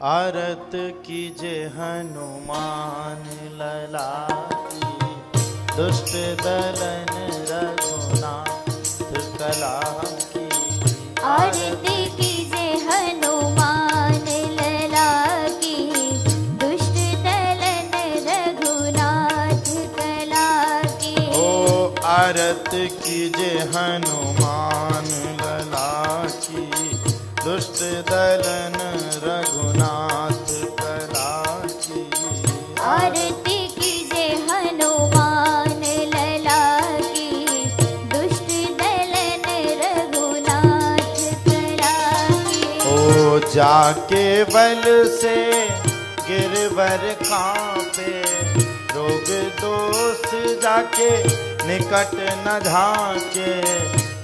आरत कीजे हनुमान लला की, दुष्ट दलन रघुनाथ कला की। आरती कीजे हनुमान लला की, दुष्ट दलन रघुनाथ कला की। ओ आरत कीजे हनुमान लला की, दुष्ट दलन रघुनाथ कला की। आरती कीजे हनुमान लला की, दुष्ट दलन रघुनाथ कला की। ओ जाके बल से गिरवर कांपे, रोग दोष जाके निकट न झाके।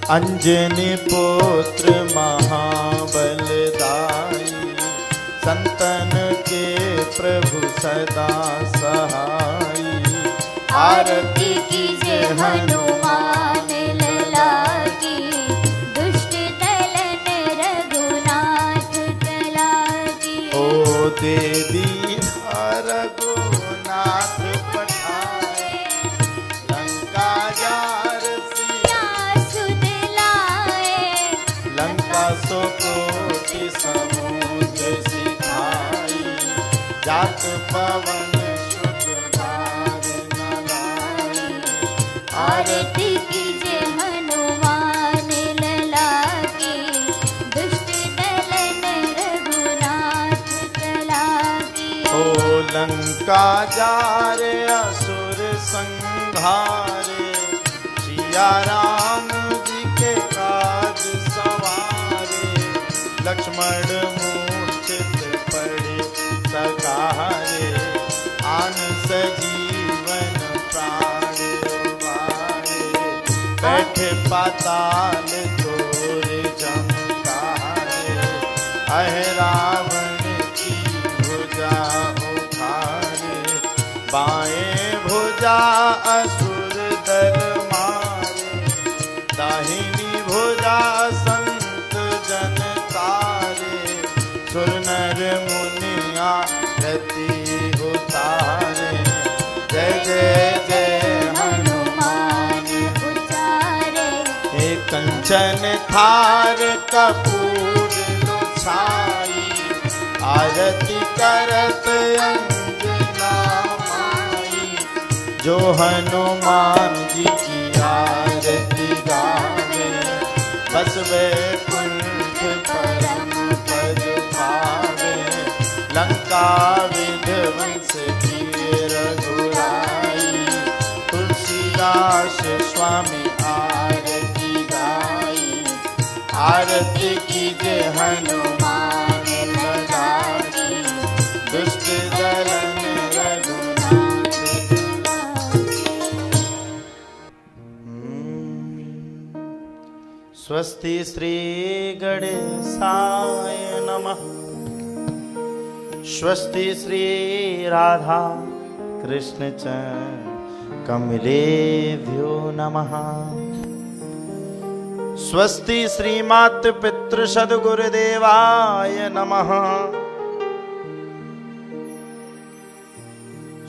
अंजनी पुत्र महाबलदाई, संतन के प्रभु सदा सहाई। आरती कीजे हनुमान लला की, दुष्ट दलन रघुनाथ कला की। ओ दे दीना रघुनाथ पठाए, लंका जार सिया सुध लाए। लंका सो कोटि समुद्र सिखाई। जात पवन सुत बार न लाई। आरती कीजे हनुमान लला की, दुष्ट दलन रघुनाथ कला की। ओ लंका जारे असुर संघारे, सिया राम जी के काज सवारे। लक्ष्मण मूर्छित पड़े सकारे, आन सजीवन प्राण उबारे। बैठे पाताल तोर जमकारे, अहे रावण की भुजा उखाड़े। बाएं भुजा असुर दल मारे, दाहिनी भुजा संत जन तारे। सुर नर मुनिया रति उतारे, जय जय जय हनुमान उचारे। हे कंचन थार कपूर लोछाई। आरती करत अंजना माई, जो हनुमान जी की आरती गावे। बस वैकुंठ परम पद पावे, लंका विध्वंस की रघुराई। तुलसीदास स्वामी आरती गाई, आरती कीजे हनुमान लला की, दुष्ट दलन रघुनाथ कला की। स्वस्ति श्री गणेशाय नमः। स्वस्ति श्री राधा कृष्ण च कमलेभ्यो नमः। स्वस्ति श्री मातृ पितृ सद्गुरुदेवाय नमः।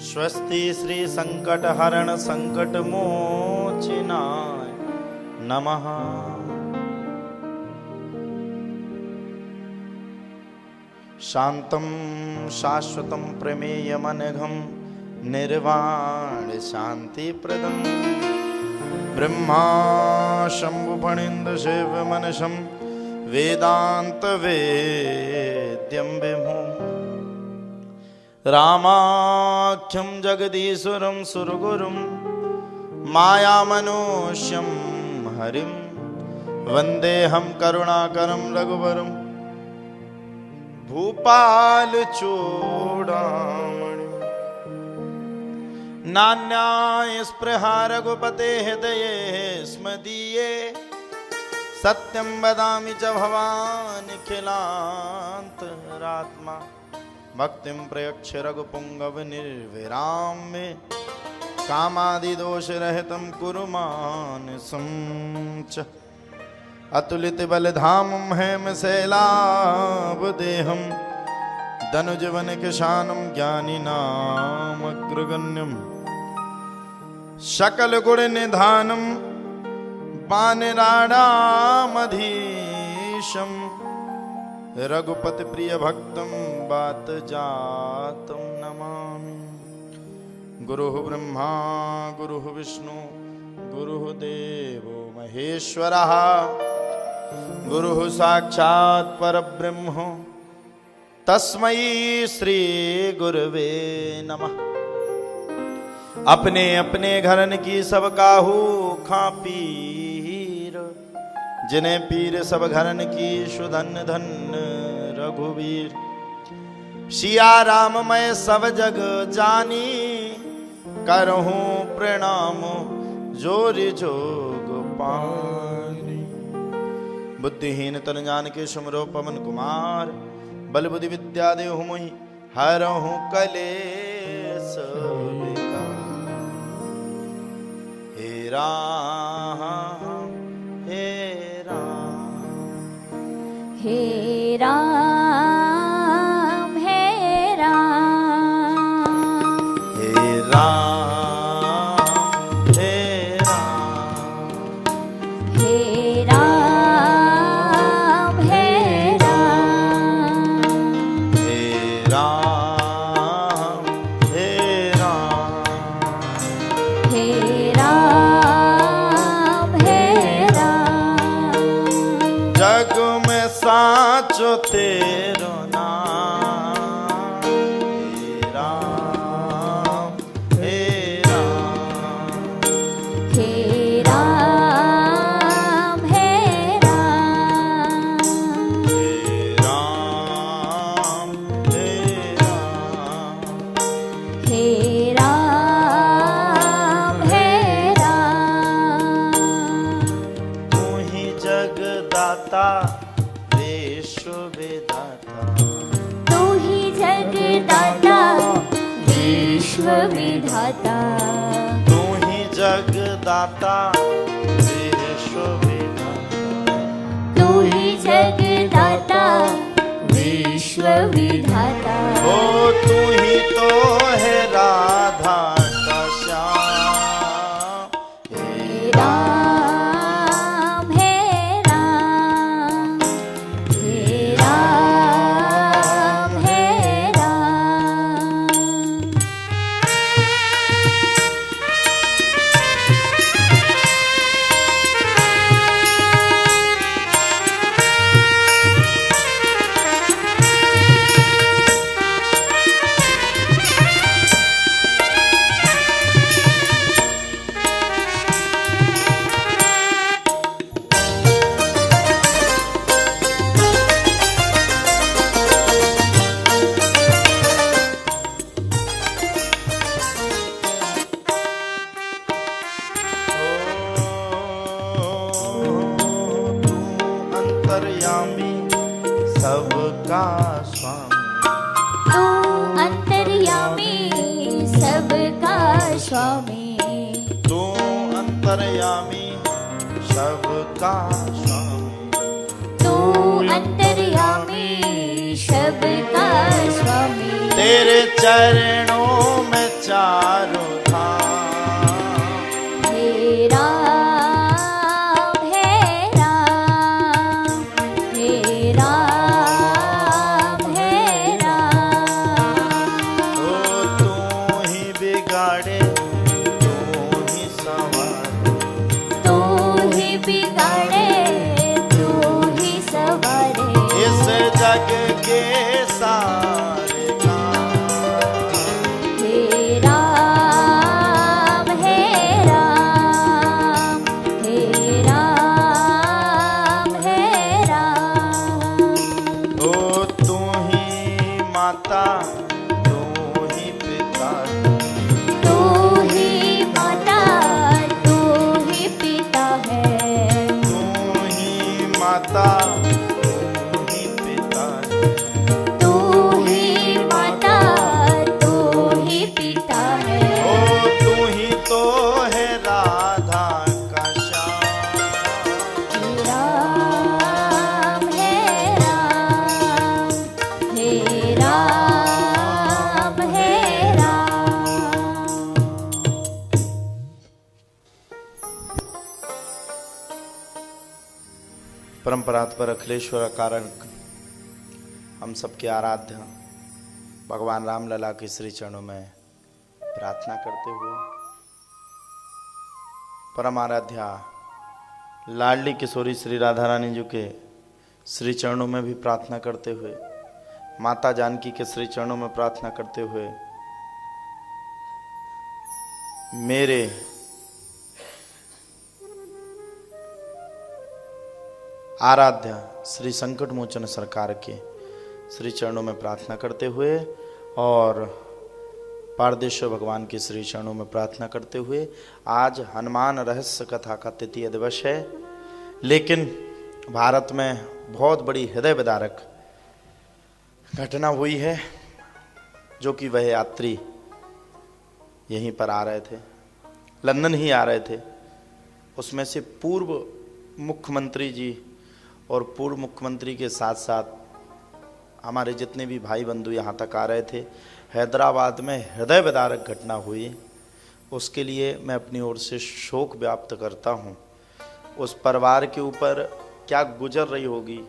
स्वस्ति श्री संकट हरण संकट मोचनाय नमः। शांतं शाश्वतं प्रमेयमनघं, निर्वाण शांतिप्रदं। ब्रह्मा शंभु फणीन्द्र शिव मनसं, वेदांत वेद्यं विभुं। रामाख्यं जगदीश्वरं सुरगुरुं, मायामनुष्यं हरिं। वन्देऽहं करुणाकरं रघुवरं, भूपाल चूड़ामणि। नान्याय स्पृहा रघुपते हृदये स्मदीये। सत्यं वदामि च भवानिखिलान्तरात्मा। भक्तिं प्रयच्छ रघुपुङ्गव निर्विरामे। कामादिदोषरहितं कुरु मानसं च। अतुलित बलधामं हेमशैलावदेहं धनुजवन किशानम ज्ञानिनामग्रगण्यम सकल गुण निधानम वानराणामधीशम रघुपति प्रिय भक्तम बात जातम नमामि। गुरुः ब्रह्मा गुरुः विष्णु गुरुः देवो महेश्वरः गुरुः साक्षात् परब्रह्म तस्मै श्री गुरवे नमः। अपने अपने घरन की सब काहू खा पीर जिन्हें पीर सब घरन की सुधन धन रघुवीर। सिया राम मैं सब जग जानी करहूं प्रणाम जोरि जोग पानी। बुद्धिहीन तन जान के सुमरो पवन कुमार बल बुद्धि विद्या देहु मोहि हरहूं कलेस विकार। हे राम हे राम हे राम हे राम हे राम हे राम हे राम हे राम हे राम हे राम हे राम जग में साचो तेरो नाम। हे राम हे राम हे राम हे राम हे राम हे राम हे राम हे राम तू ही जगदाता विश्व विधाता। तू ही जगदाता विश्व विधाता। तू ही जगदाता विश्व विधाता। तू ही जगदाता विश्व विधाता। ओ तू ही तो है राधा का श्याम। हे राम हे राम हे राम हे राम तू अंतर्यामी सबका स्वामी। तू अंतर्यामी सबका स्वामी। तू अंतर्यामी सबका स्वामी। तू अंतर्यामी सबका स्वामी। तेरे चरणों में चारों धाम। हे राम हे राम हे राम हे राम ओ तू ही बिगाड़े तू ही संवारे। तू ही बिगाड़े तू ही सवारे। इस जग के सारे काम। हे राम हे राम हे राम हे राम ओ तू ही माता तू ही पिता। तू ही माता तू ही पिता है। तू ही माता तू ही पिता। तू ही माता तू ही पिता है। ओ तू ही तो है राधा का श्याम। हे राम हे राम हे राम परात्पर अखिलेश्वर कारण हम सबके आराध्य भगवान रामलला के श्री चरणों में प्रार्थना करते हुए, परम आराध्या लाडली किशोरी श्री राधा रानी जी के श्री चरणों में भी प्रार्थना करते हुए, माता जानकी के श्री चरणों में प्रार्थना करते हुए, मेरे आराध्य श्री संकट मोचन सरकार के श्री चरणों में प्रार्थना करते हुए और पारदेश्वर भगवान के श्री चरणों में प्रार्थना करते हुए, आज हनुमान रहस्य कथा का तृतीय दिवस है। लेकिन भारत में बहुत बड़ी हृदय विदारक घटना हुई है, जो कि वह यात्री यहीं पर आ रहे थे, लंदन ही आ रहे थे। उसमें से पूर्व मुख्यमंत्री जी और पूर्व मुख्यमंत्री के साथ साथ हमारे जितने भी भाई बंधु यहाँ तक आ रहे थे। हैदराबाद में हृदय विदारक घटना हुई, उसके लिए मैं अपनी ओर से शोक व्याप्त करता हूँ। उस परिवार के ऊपर क्या गुजर रही होगी।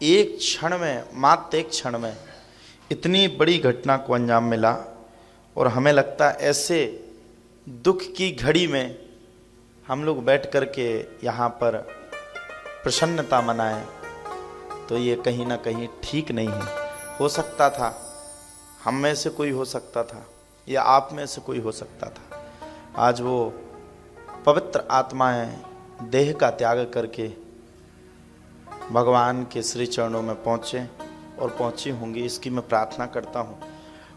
एक क्षण में, मात्र एक क्षण में इतनी बड़ी घटना को अंजाम मिला, और हमें लगता है ऐसे दुख की घड़ी में हम लोग बैठ कर के यहाँ पर प्रसन्नता मनाएं, तो ये कहीं ना कहीं ठीक नहीं है। हो सकता था हम में से कोई हो सकता था, या आप में से कोई हो सकता था। आज वो पवित्र आत्माएं देह का त्याग करके भगवान के श्री चरणों में पहुँचे और पहुँची होंगी, इसकी मैं प्रार्थना करता हूँ।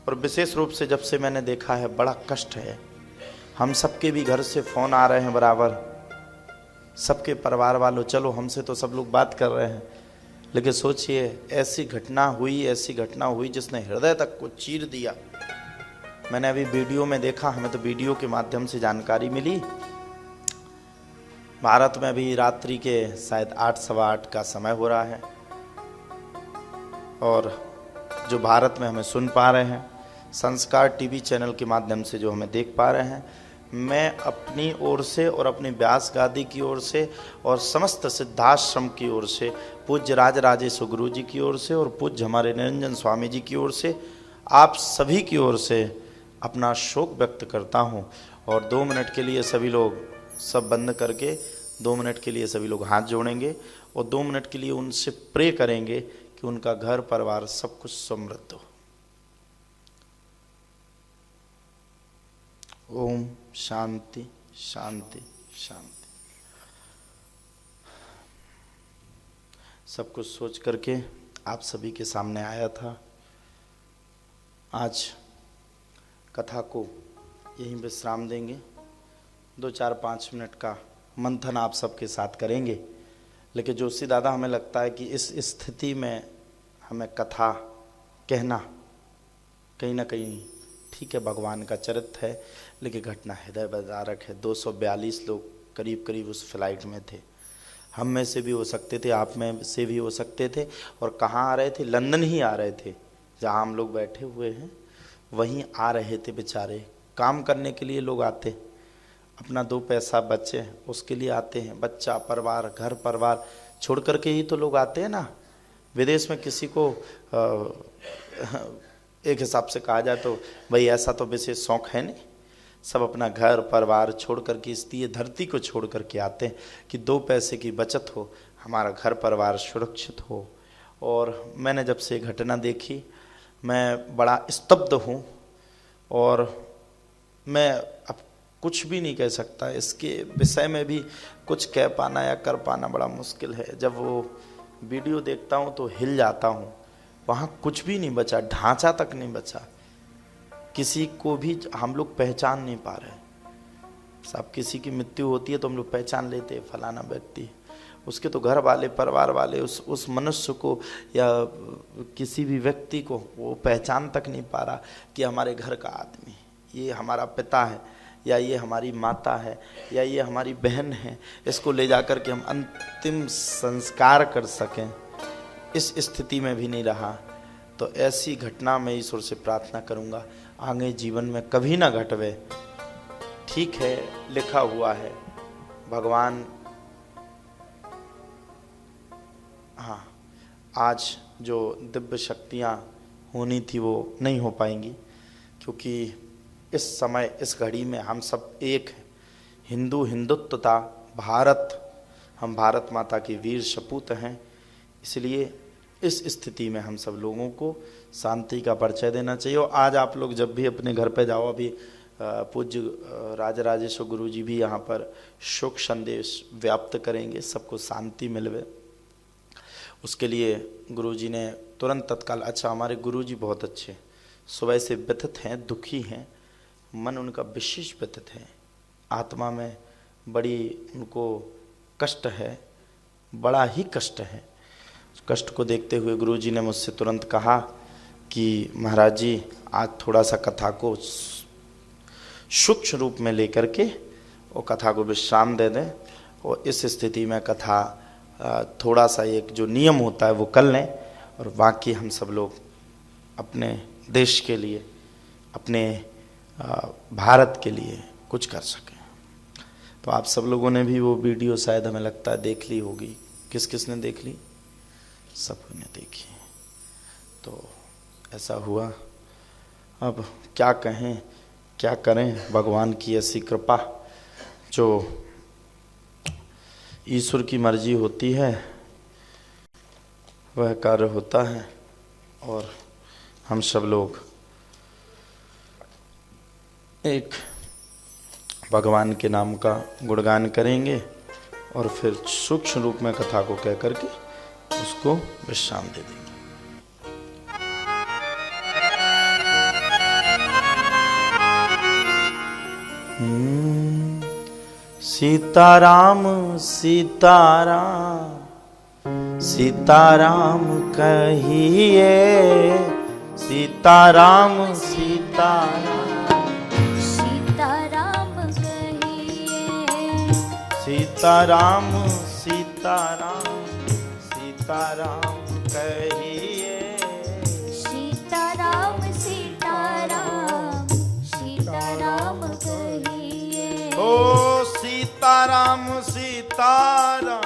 और विशेष रूप से जब से मैंने देखा है, बड़ा कष्ट है। हम सबके भी घर से फ़ोन आ रहे हैं बराबर, सबके परिवार वालों, चलो हमसे तो सब लोग बात कर रहे हैं, लेकिन सोचिए ऐसी घटना हुई जिसने हृदय तक को चीर दिया। मैंने अभी वीडियो में देखा, हमें तो वीडियो के माध्यम से जानकारी मिली। भारत में अभी रात्रि के शायद 8 सवा 8 का समय हो रहा है, और जो भारत में हमें सुन पा रहे हैं, संस्कार टीवी चैनल के माध्यम से जो हमें देख पा रहे हैं, मैं अपनी ओर से और अपनी व्यास गादी की ओर से और समस्त सिद्धाश्रम की ओर से, पूज्य राज राजेश्वर गुरु जी की ओर से और पूज्य हमारे निरंजन स्वामी जी की ओर से, आप सभी की ओर से अपना शोक व्यक्त करता हूँ। और 2 मिनट के लिए सभी लोग सब बंद करके 2 मिनट के लिए सभी लोग हाथ जोड़ेंगे और 2 मिनट के लिए उनसे प्रे करेंगे कि उनका घर परिवार सब कुछ समृद्ध हो। ओम शांति शांति शांति। सब कुछ सोच करके आप सभी के सामने आया था। आज कथा को यहीं विश्राम देंगे, 2-4-5 मिनट का मंथन आप सबके साथ करेंगे। लेकिन जोशी दादा, हमें लगता है कि इस स्थिति में हमें कथा कहना कहीं ना कहीं ठीक है, भगवान का चरित्र है, लेकिन घटना हृदय विदारक है। 242 लोग करीब करीब उस फ्लाइट में थे। हम में से भी हो सकते थे, आप में से भी हो सकते थे। और कहाँ आ रहे थे? लंदन ही आ रहे थे, जहाँ हम लोग बैठे हुए हैं वहीं आ रहे थे। बेचारे काम करने के लिए लोग आते, अपना 2 पैसा बचे उसके लिए आते हैं। बच्चा, परिवार, घर परिवार छोड़ करके ही तो लोग आते हैं ना। विदेश में किसी को एक हिसाब से कहा जाए तो भाई ऐसा तो विशेष शौक है नहीं, सब अपना घर परिवार छोड़ करके, इसलिए धरती को छोड़ करके आते हैं कि 2 पैसे की बचत हो, हमारा घर परिवार सुरक्षित हो। और मैंने जब से घटना देखी, मैं बड़ा स्तब्ध हूँ और मैं अब कुछ भी नहीं कह सकता। इसके विषय में भी कुछ कह पाना या कर पाना बड़ा मुश्किल है। जब वो वीडियो देखता हूँ तो हिल जाता हूँ। वहाँ कुछ भी नहीं बचा, ढांचा तक नहीं बचा, किसी को भी हम लोग पहचान नहीं पा रहे। सब किसी की मृत्यु होती है तो हम लोग पहचान लेते हैं फलाना व्यक्ति, उसके तो घर वाले परिवार वाले उस मनुष्य को या किसी भी व्यक्ति को वो पहचान तक नहीं पा रहा कि हमारे घर का आदमी, ये हमारा पिता है या ये हमारी माता है या ये हमारी बहन है। इसको ले जाकर के हम अंतिम संस्कार कर सकें, इस स्थिति में भी नहीं रहा। तो ऐसी घटना में ईश्वर से प्रार्थना करूंगा आगे जीवन में कभी ना घटवे। ठीक है, लिखा हुआ है, भगवान आज जो दिव्य शक्तियाँ होनी थी वो नहीं हो पाएंगी, क्योंकि इस समय इस घड़ी में हम सब एक हैं। हिंदुत्वता भारत, हम भारत माता की वीर सपूत हैं। इसलिए इस स्थिति में हम सब लोगों को शांति का परिचय देना चाहिए। और आज आप लोग जब भी अपने घर पे जाओ, अभी पूज्य राजराजेश्वर गुरु जी भी यहाँ पर शोक संदेश व्याप्त करेंगे, सबको शांति मिलवे। उसके लिए गुरु जी ने तुरंत तत्काल, अच्छा हमारे गुरु जी बहुत अच्छे, सुबह से व्यथित हैं, दुखी हैं, मन उनका विशेष व्यथित है, आत्मा में बड़ी उनको कष्ट है, बड़ा ही कष्ट है। उस कष्ट को देखते हुए गुरु जी ने मुझसे तुरंत कहा कि महाराज जी आज थोड़ा सा कथा को सूक्ष्म रूप में लेकर के वो कथा को विश्राम दे दें, और इस स्थिति में कथा थोड़ा सा एक जो नियम होता है वो कर लें, और बाकी हम सब लोग अपने देश के लिए, अपने भारत के लिए कुछ कर सकें। तो आप सब लोगों ने भी वो वीडियो शायद हमें लगता है देख ली होगी। किस किस ने देख ली? सबने देखी। तो ऐसा हुआ, अब क्या कहें क्या करें, भगवान की ऐसी कृपा, जो ईश्वर की मर्जी होती है वह कार्य होता है। और हम सब लोग एक भगवान के नाम का गुणगान करेंगे और फिर सूक्ष्म रूप में कथा को कह करके उसको विश्राम दे देंगे। सीताराम सीताराम सीताराम कहिए, सीताराम सीताराम सीताराम कहिए, सीताराम सीताराम सीताराम कहिए, सीताराम सीताराम सीताराम कहिए, ओ सीताराम सीताराम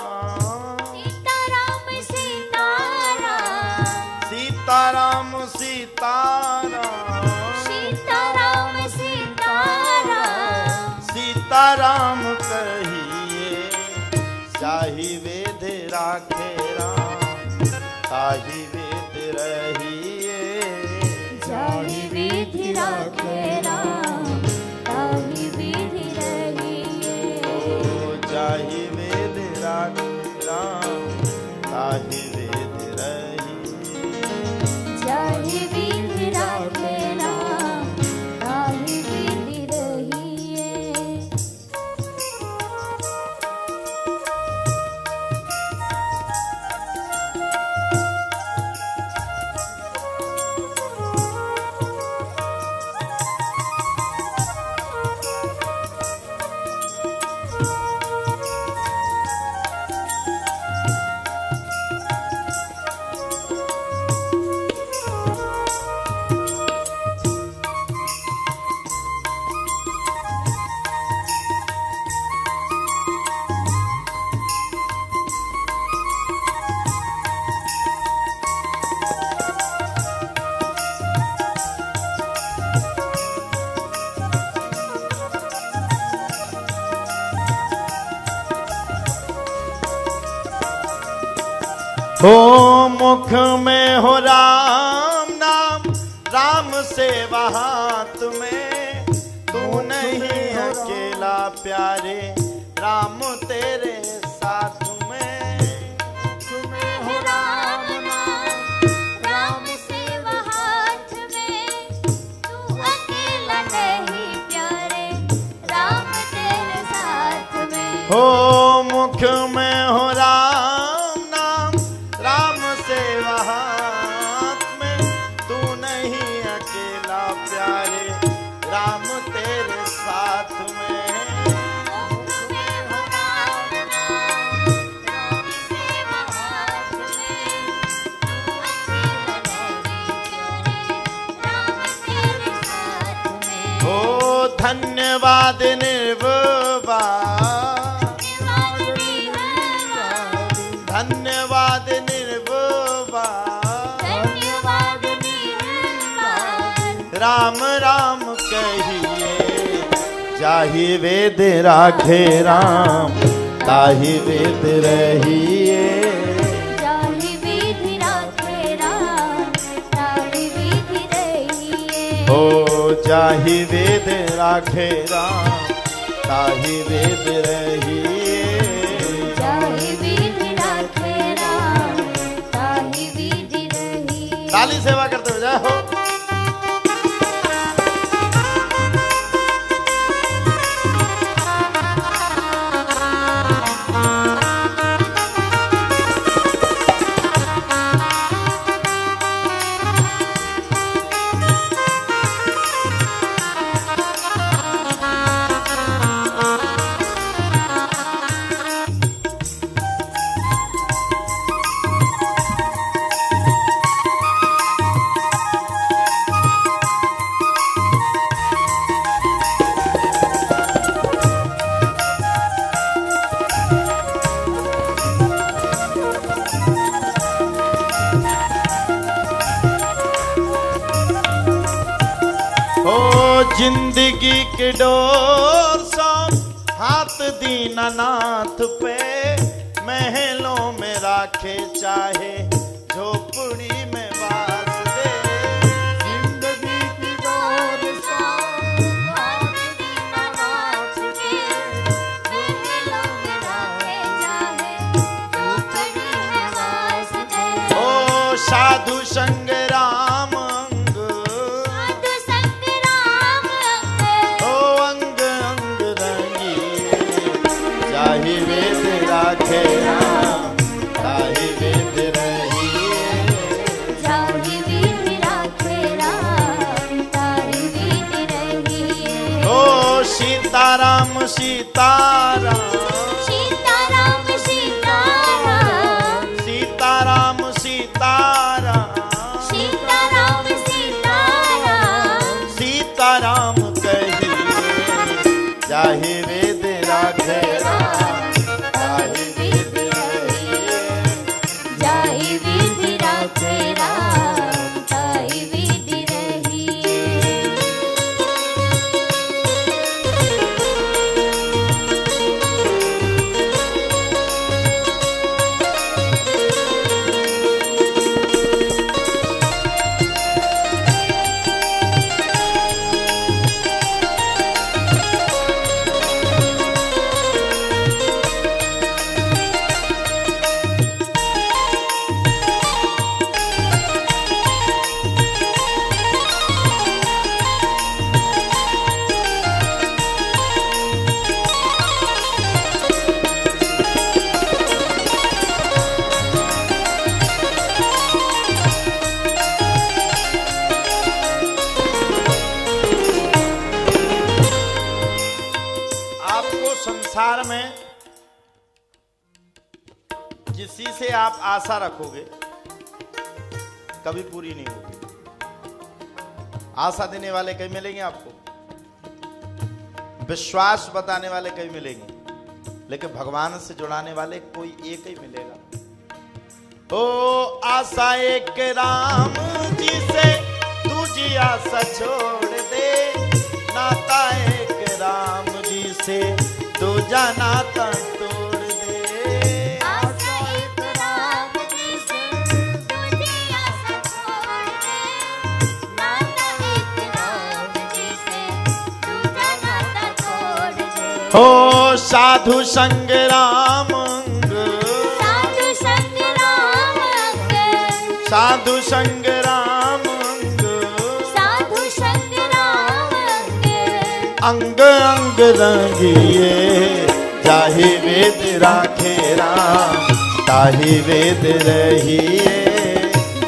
सीताराम सीताराम सीताराम सीताराम सीताराम सीताराम सीताराम कहिए, जाहि वेद राखे राम ताहि वेद रहिए, जाहि विधि राखे राम ताहि विधि रहिए, जाहि वेद राखे राम ताहि वेद रहिए, जाहि विधि राखे राम ताहि विधि रहिए। हो मुख में हो राम नाम, राम सेवा हाथ में, तू नहीं अकेला प्यारे, राम तेरे साथ में। मुख में है राम नाम, राम सेवा हाथ में, तू अकेला नहीं प्यारे, राम तेरे साथ में। हो मुख में हो राम नाम, राम सेवा हाथ में, तू नहीं अकेला प्यारे, राम तेरे साथ में। मुख में हो राम नाम, राम सेवा हाथ में, तू अकेला नहीं प्यारे, राम तेरे साथ में। हो धन्यवाद निर्वाद, धन्यवाद निर्वाद, राम राम कहिए, जाहि वेद राखे राम, ताहि वेद रहिए। जाहि वेद राखे राम, ताहि वेद रहिए। ओ जाहि वेद राखे राम, ताहि वेद रहिए। जाहि वेद राखे राम, ताहि वेद रहिए। ताली सेवा करते हो, जय हो। जिंदगी के डोर सो हाथ दीनानाथ पे, महलों में राखे चाहे झोपड़ी में वास दे। जिंदगी की डोर सो हाथ दीनानाथ पे, महलों में राखे चाहे झोपड़ी में वास दे। ओ साधु संग राम राखे राम, ताहि वेद रहिए। जाहि वेद राखे राम, ताहि वेद रहिए। ओ सीताराम सीताराम, सीताराम सीताराम, सीताराम सीताराम, सीताराम सीताराम। सीताराम कहिए, जाहि वेद राखे राम, संसार में जिसी से आप आशा रखोगे कभी पूरी नहीं होगी। आशा देने वाले कई मिलेंगे आपको, विश्वास बताने वाले कई मिलेंगे, लेकिन भगवान से जुड़ाने वाले कोई एक ही मिलेगा। ओ आशा एक राम जी से दूजी आशा छोड़ दे, नाता एक राम जी से दूजा नाता तोड़ दे। आशा एक राम जी से दूजी आशा छोड़ दे, नाता एक राम जी से दूजा नाता छोड़ दे। हो साधु संग राम अंग, साधु संग राम अंग, साधु संग राम अंग, साधु संग राम अंग अंग। अंग रंगिए, जाहि वेद राखे राम, ताहि वेद रहिए।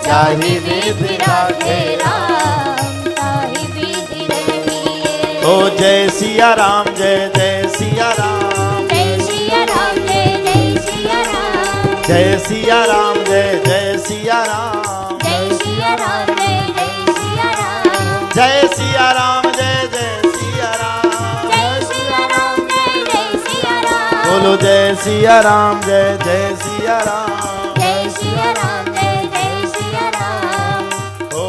जाहि वेद राखे राम, ताहि वेद रहिए। ओ जय सिया राम, जय जय सिया राम, जय सिया राम, जय जय सिया राम, जय सिया राम, जय जय सिया राम, जय सिया राम, जय जय सिया राम, जय सिया राम, जय जय सिया राम, जय सिया राम, जय जय सिया राम। बोलो जय सिया राम, जय जय सिया राम, जय सिया राम, जय जय सिया राम। ओ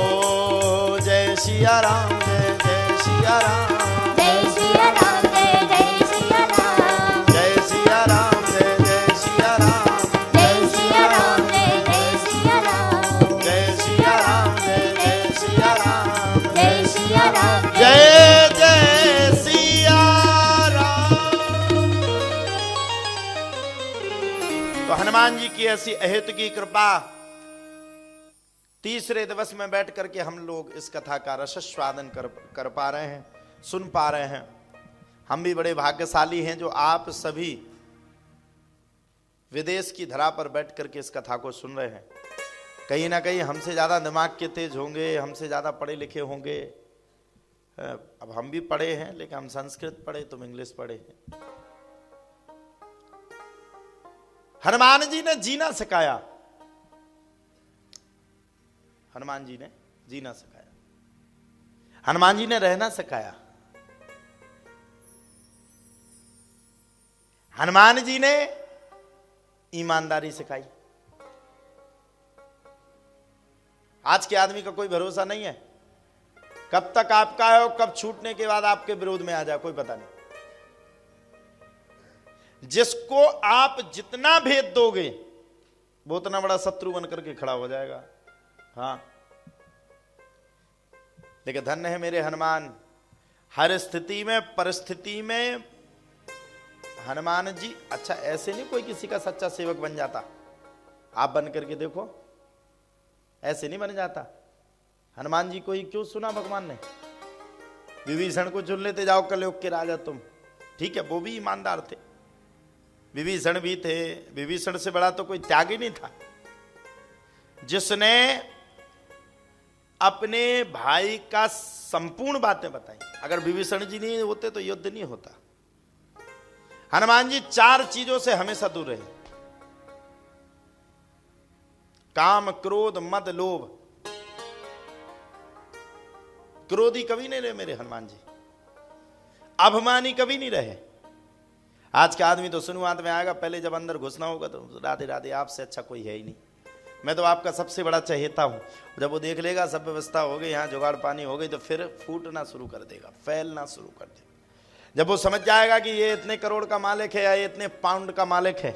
जय सिया सिया राम जय जय सिया राम जय सिया राम जय जय सिया राम जय सिया राम जय जय सिया राम जय सिया राम जय जय सिया राम जय सिया राम जय जय सिया राम जय सिया राम जय जय सिया राम। तो हनुमान जी की ऐसी अहेत की कृपा, तीसरे दिवस में बैठ करके हम लोग इस कथा का रसस्वादन कर पा रहे हैं, सुन पा रहे हैं। हम भी बड़े भाग्यशाली हैं जो आप सभी विदेश की धरा पर बैठ करके इस कथा को सुन रहे हैं। कहीं ना कहीं हमसे ज्यादा दिमाग के तेज होंगे, हमसे ज्यादा पढ़े लिखे होंगे। अब हम भी पढ़े हैं, लेकिन हम संस्कृत पढ़े, तुम इंग्लिश पढ़े हैं। हनुमान जी ने जीना सिखाया, हनुमान जी ने जीना सिखाया, हनुमान जी ने रहना सिखाया, हनुमान जी ने ईमानदारी सिखाई। आज के आदमी का कोई भरोसा नहीं है, कब तक आपका है और कब छूटने के बाद आपके विरोध में आ जाए कोई पता नहीं। जिसको आप जितना भेद दोगे वो उतना बड़ा शत्रु बन करके खड़ा हो जाएगा। हाँ, लेकिन धन्य है मेरे हनुमान, हर स्थिति में परिस्थिति में हनुमान जी। अच्छा, ऐसे नहीं कोई किसी का सच्चा सेवक बन जाता, आप बन करके देखो, ऐसे नहीं बन जाता। हनुमान जी को ही क्यों सुना भगवान ने? विभीषण को चुन लेते, जाओ कलयुग के राजा तुम। ठीक है, वो भी ईमानदार थे, विभीषण भी थे। विभीषण से बड़ा तो कोई त्यागी नहीं था, जिसने अपने भाई का संपूर्ण बातें बताई। अगर विभीषण जी नहीं होते तो युद्ध नहीं होता। हनुमान जी 4 चीजों से हमेशा दूर रहे, काम, क्रोध, मद, लोभ। क्रोधी कभी नहीं रहे मेरे हनुमान जी, अभिमानी कभी नहीं रहे। आज का आदमी तो शुरुआत में आएगा, पहले जब अंदर घुसना होगा तो राधे राधे, आपसे अच्छा कोई है ही नहीं, मैं तो आपका सबसे बड़ा चहेता हूं। जब वो देख लेगा सब व्यवस्था हो गई, यहाँ जुगाड़ पानी हो गई, तो फिर फूटना शुरू कर देगा, फैलना शुरू कर देगा। जब वो समझ जाएगा कि ये इतने करोड़ का मालिक है, या ये इतने पाउंड का मालिक है,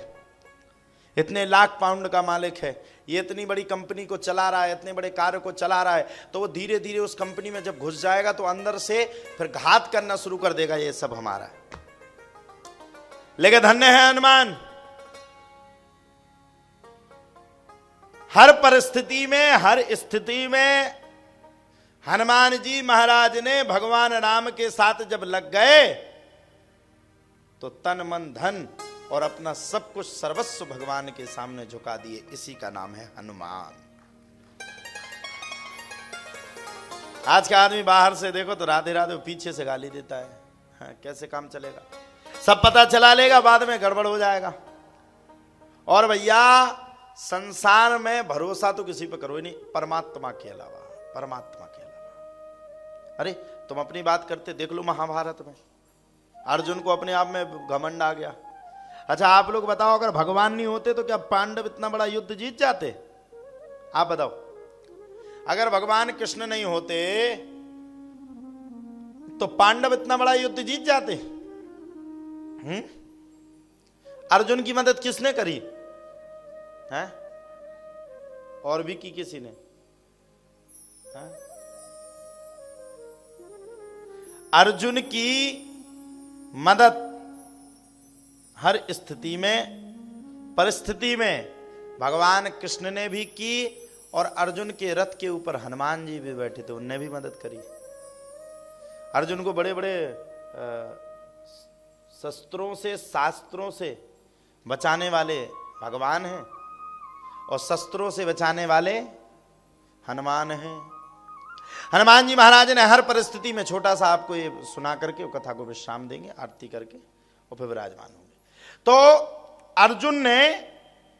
इतने लाख पाउंड का मालिक है, ये इतनी बड़ी कंपनी को चला रहा है, इतने बड़े कार्य को चला रहा है, तो वो धीरे धीरे उस कंपनी में जब घुस जाएगा तो अंदर से फिर घात करना शुरू कर देगा, ये सब हमारा है। लेकिन धन्य है हनुमान, हर परिस्थिति में, हर स्थिति में हनुमान जी महाराज ने भगवान राम के साथ जब लग गए तो तन मन धन और अपना सब कुछ सर्वस्व भगवान के सामने झुका दिए। इसी का नाम है हनुमान। आज का आदमी बाहर से देखो तो राधे राधे, पीछे से गाली देता है। हाँ, कैसे काम चलेगा? सब पता चला लेगा, बाद में गड़बड़ हो जाएगा। और भैया संसार में भरोसा तो किसी पे करो ही नहीं, परमात्मा के अलावा, परमात्मा के अलावा। अरे तुम अपनी बात करते देख लो, महाभारत में अर्जुन को अपने आप में घमंड आ गया। अच्छा आप लोग बताओ, अगर भगवान नहीं होते तो क्या पांडव इतना बड़ा युद्ध जीत जाते? आप बताओ, अगर भगवान कृष्ण नहीं होते तो पांडव इतना बड़ा युद्ध जीत जाते? अर्जुन की मदद किसने करी है? और भी की किसी ने? है? अर्जुन की मदद हर स्थिति में, परिस्थिति में भगवान कृष्ण ने भी की, और अर्जुन के रथ के ऊपर हनुमान जी भी बैठे थे, उनने भी मदद करी। अर्जुन को बड़े बड़े शस्त्रों से, शास्त्रों से बचाने वाले भगवान हैं, और शस्त्रों से बचाने वाले हनुमान हैं। हनुमान जी महाराज ने हर परिस्थिति में, छोटा सा आपको ये सुना करके कथा को विश्राम देंगे, आरती करके, और फिर विराजमान होंगे। तो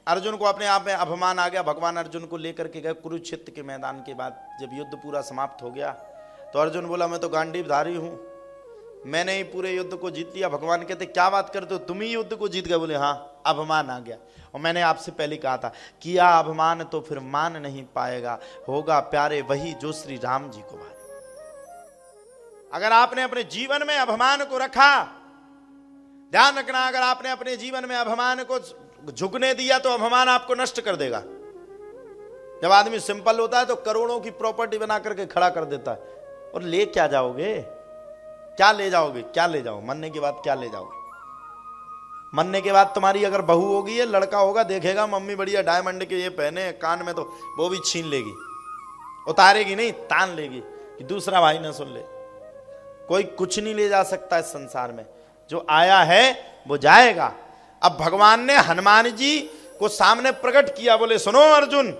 अर्जुन को अपने आप में अभिमान आ गया। भगवान अर्जुन को लेकर के गए कुरुक्षेत्र के मैदान के बाद, जब युद्ध पूरा समाप्त हो गया तो अर्जुन बोला, मैं तो गांडीवधारी हूं, मैंने ही पूरे युद्ध को जीत लिया। भगवान कहते, क्या बात करते हो, तुम ही युद्ध को जीत गए? बोले हाँ, अभिमान आ गया। और मैंने आपसे पहले कहा था, किया अभिमान तो फिर मान नहीं पाएगा, होगा प्यारे वही जो श्री राम जी को भाए। अगर आपने अपने जीवन में अभिमान को रखा, ध्यान रखना, अगर आपने अपने जीवन में अभिमान को झुकने दिया तो अभिमान आपको नष्ट कर देगा। जब आदमी सिंपल होता है तो करोड़ों की प्रॉपर्टी बना करके खड़ा कर देता है, और ले क्या जाओगे? क्या ले जाओगे? क्या ले जाओ? मरने के बाद क्या ले जाओगे? मरने के बाद तुम्हारी अगर बहू होगी या लड़का होगा, देखेगा मम्मी बढ़िया डायमंड के ये पहने कान में, तो वो भी छीन लेगी, उतारेगी नहीं, तान लेगी कि दूसरा भाई ना सुन ले। कोई कुछ नहीं ले जा सकता इस संसार में, जो आया है वो जाएगा। अब भगवान ने हनुमान जी को सामने प्रकट किया, बोले सुनो अर्जुन।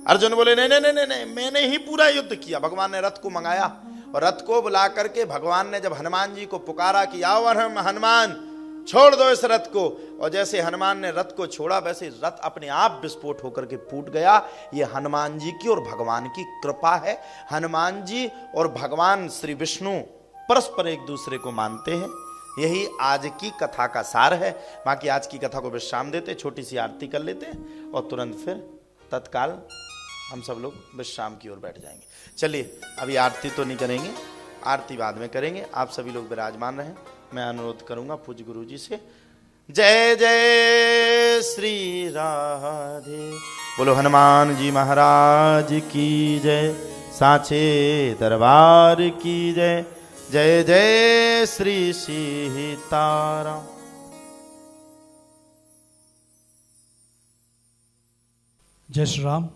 अर्जुन बोले नहीं नहीं नहीं नहीं, मैंने ही पूरा युद्ध किया। भगवान ने रथ को मंगाया, और रथ को बुला करके भगवान ने जब हनुमान जी को पुकारा कि आओ हनुमान, छोड़ दो इस रथ को, और जैसे हनुमान ने रथ को छोड़ा वैसे रथ अपने आप विस्फोट होकर के फूट गया। ये हनुमान जी की और भगवान की कृपा है। हनुमान जी और भगवान श्री विष्णु परस्पर एक दूसरे को मानते हैं। यही आज की कथा का सार है। बाकी आज की कथा को विश्राम देते, छोटी सी आरती कर लेते हैं और तुरंत फिर तत्काल हम सब लोग विश्राम की ओर बैठ जाएंगे। चलिए, अभी आरती तो नहीं करेंगे, आरती बाद में करेंगे। आप सभी लोग विराजमान रहें। मैं अनुरोध करूंगा पूज्य गुरु जी से। जय जय श्री राधे, बोलो हनुमान जी महाराज की जय, साचे दरबार की जय। जय जय श्री सीताराम। जय Shri Ram.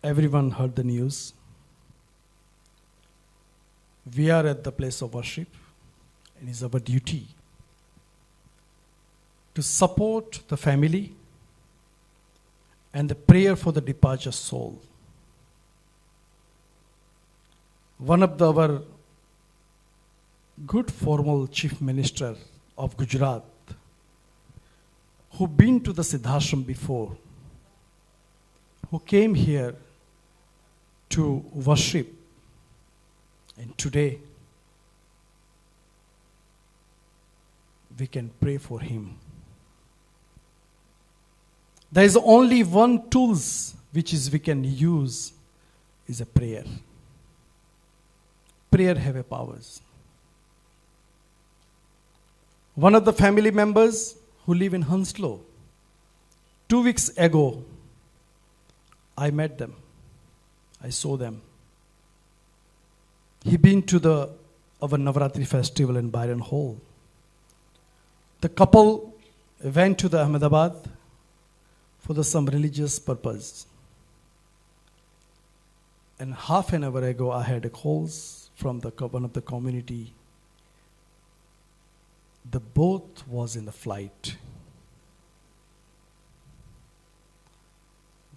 Everyone heard the news. We are at the place of worship, and it is our duty to support the family and the prayer for the departed soul. One of our good formal chief minister of Gujarat, who been to the Siddhashram before, who came here to worship, and today we can pray for him. There is only one tools which is we can use is a prayer. Prayer have a powers. One of the family members who live in Hounslow, 2 weeks ago, I met them. I saw them. He been to our Navaratri festival in Byron Hall. The couple went to the Ahmedabad for some religious purpose. And half an hour ago, I had a calls from one of the community. The boat was in the flight.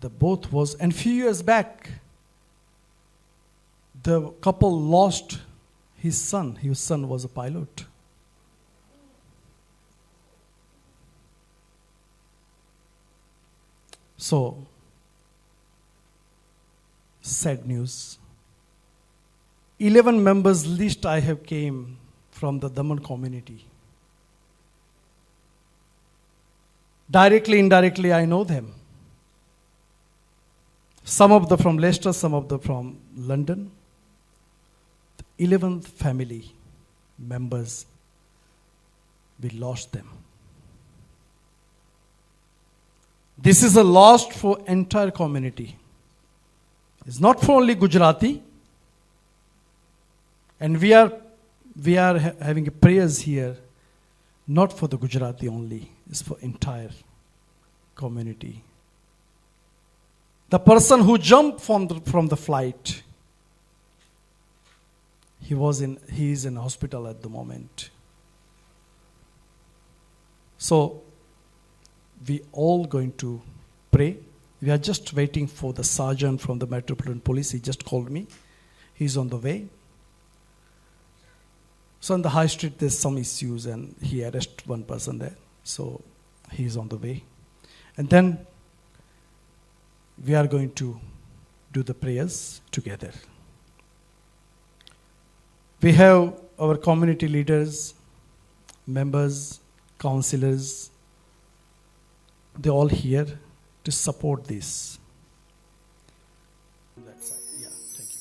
The boat was, and few years back, the couple lost his son. His son was a pilot. So, sad news. 11 members list I have came from the Daman community. Directly, indirectly, I know them. Some of them from Leicester, some of them from London. The 11th family members, we lost them. This is a loss for entire community. It's not for only Gujarati. And we are having prayers here, not for the Gujarati only. It's for entire community. The person who jumped from the flight, he is in hospital at the moment. So, we all going to pray. We are just waiting for the sergeant from the Metropolitan Police. He just called me. He's on the way. So on the high street, there's some issues, and he arrested one person there. So he's on the way. And then we are going to do the prayers together. We have our community leaders, members, councillors, they're all here to support this. that side. Yeah, thank you.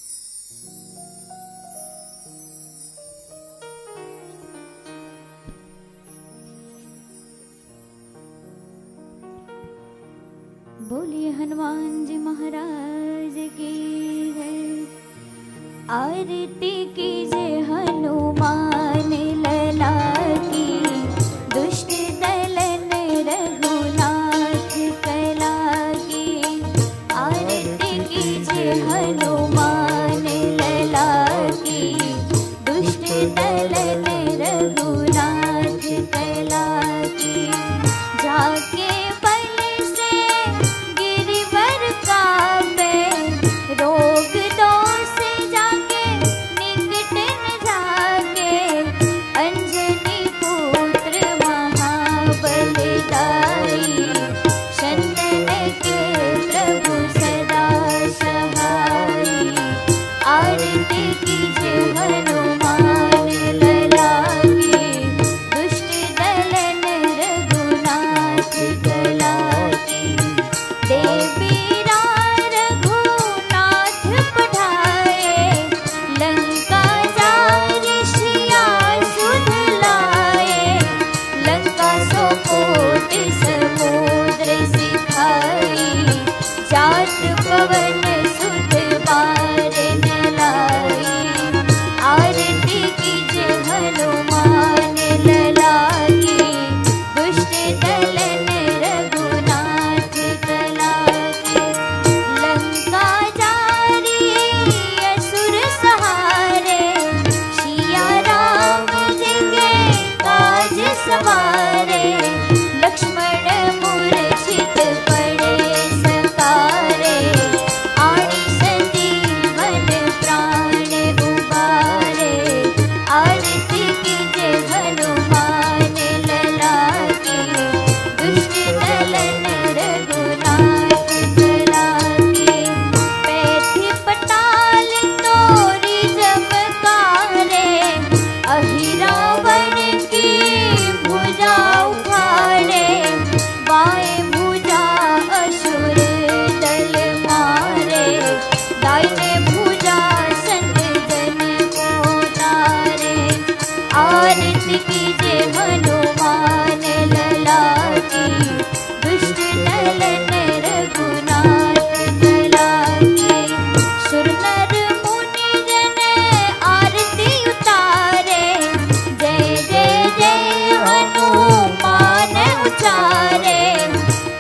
बोलिए हनुमान जी महाराज की जय। आरती कीजिए हनुमान लला की, दुष्ट दलन रघुनाथ कला की। आरती कीजिए हनुमान लला की, दुष्ट दलन रघुनाथ कला की। जाके रोग दोष जाके निकट न जाके, अंजनी पुत्र महाबलदाई। शंदन के प्रभु सदा सहाई। आरती कीजिए हनुमान लला की, दुष्ट दलन रघुनाथ कला की। देवी पवन सुत बार न लाई। आरती कीजिए हनुमान लला की, दुष्ट दलन रघुनाथ कला की। लंका जारी असुर सहारे, सिया राम जी के काज सवारे। लक्ष्मण मूर्छित पड़े सकारे, आनी संजीवन प्राण उबारे। आरती कीजिए हनुमान लला की, दुष्ट दलन रघुनाथ कला की। पैठी पटाल तोरी जमकारे, अहिरावण की भुजा उखाड़े। बाएं भुजा असुर दल मारे, दाहिने भुजा संत जन को तारे। आरती कीजिए हनुमान लला की, दुष्ट दलन रघुनाथ कला की। सुर नर मुनि जन आरती उतारे, जय जय जय हनुमान उचारे।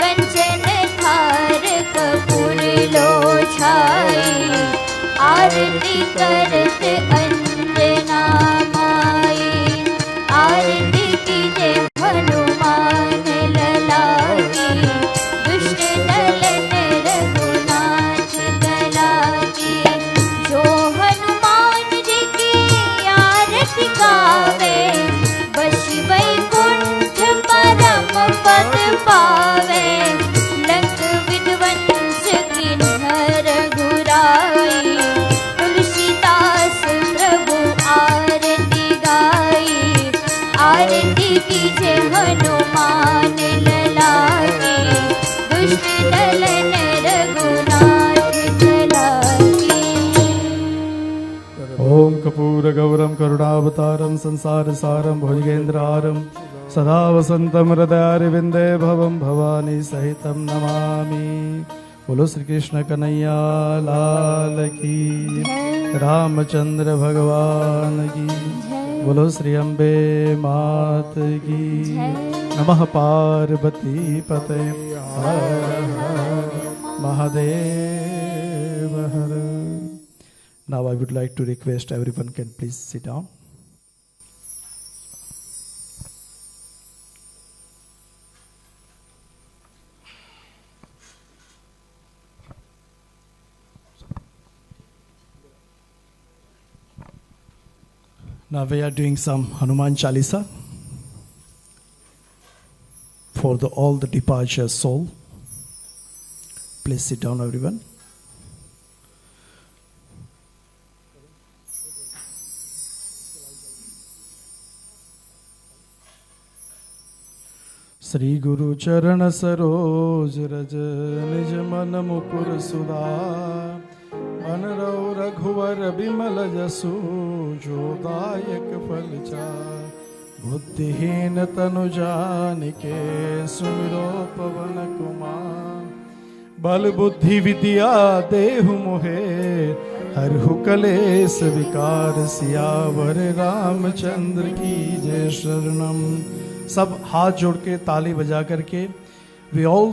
कंचन थार कपूर लो छाई, आरती करत अंजना माई। आरती कीजिए हनुमान लला की, दुष्ट दलन रघुनाथ कला की। जो हनुमान जी की आरती गावे, बसी वैकुंठ परम पद पावे। लंक विध्वंस किन्नर घुराई, तुलसीदास प्रभु आरती गाई। आरती कीजिए हनुमान लला की, दुष्ट दलन रघुनाथ कला की। ओम कपूर गौरम करुणावतारम संसार सारम भुजगेन्द्रहारम, सदा वसंतम हृदयारविंदे भवम भवानी सहितम नमामि। बोलो श्री कृष्ण कन्हैया लाल की, रामचंद्र भगवान की। बोलो श्री अम्बे मात की। नमः पार्वती पते हर हर महादेव हर। Now I would like to request everyone can please sit down. Now we are doing some Hanuman Chalisa for all the departure soul. Please sit down, everyone. Shri गुरु चरण सरोज रज निज मन मुकुर सुधार। अनरौ रघुवर बिमल जसु जो दायक फल चार। बुद्धिहीन तनु जानिके सुमिरो पवन कुमार। बल बुद्धि विद्या देहु मोहे हरहु कलेस विकार। सियावर रामचंद्र की जय शरणम। सब हाथ जोड़ के ताली बजा करके we all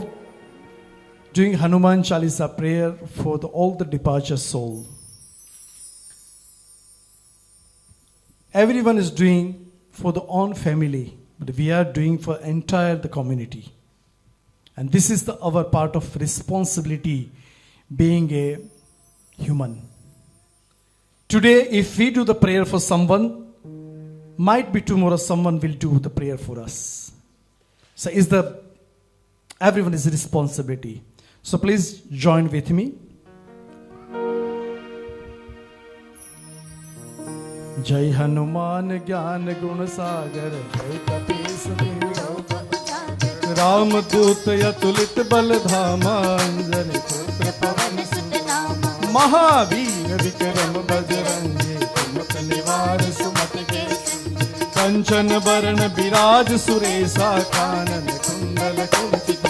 doing Hanuman Chalisa prayer for all the departure soul. Everyone is doing for the own family, but we are doing for entire the community. And this is our part of responsibility being a human. Today, if we do the prayer for someone, might be tomorrow someone will do the prayer for us. So everyone is a responsibility. So please join with me. जय हनुमान ज्ञान गुण सागर जय कपीस तिहुँ राम दूत अतुलित बल धामा अंजनी पुत्र पवन सुत नामा। महावीर विक्रम बजरंगी कुमत निवार सुमत के कंचन बरन बिराज सुरेशा कानन कुंडल कुंचित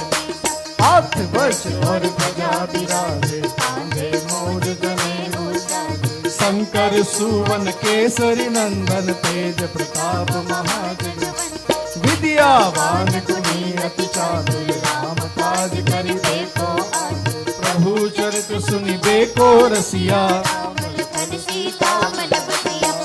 हाथ वज्र और ध्वजा बिराजे कांधे मोर जनेऊ साजे। शंकर सुवन केसरी नंदन तेज प्रताप महाजगवंदन। विद्यावान गुणी अति चातुर राम काज करिबे को आतुर। प्रभु चरित सुनिबे को रसिया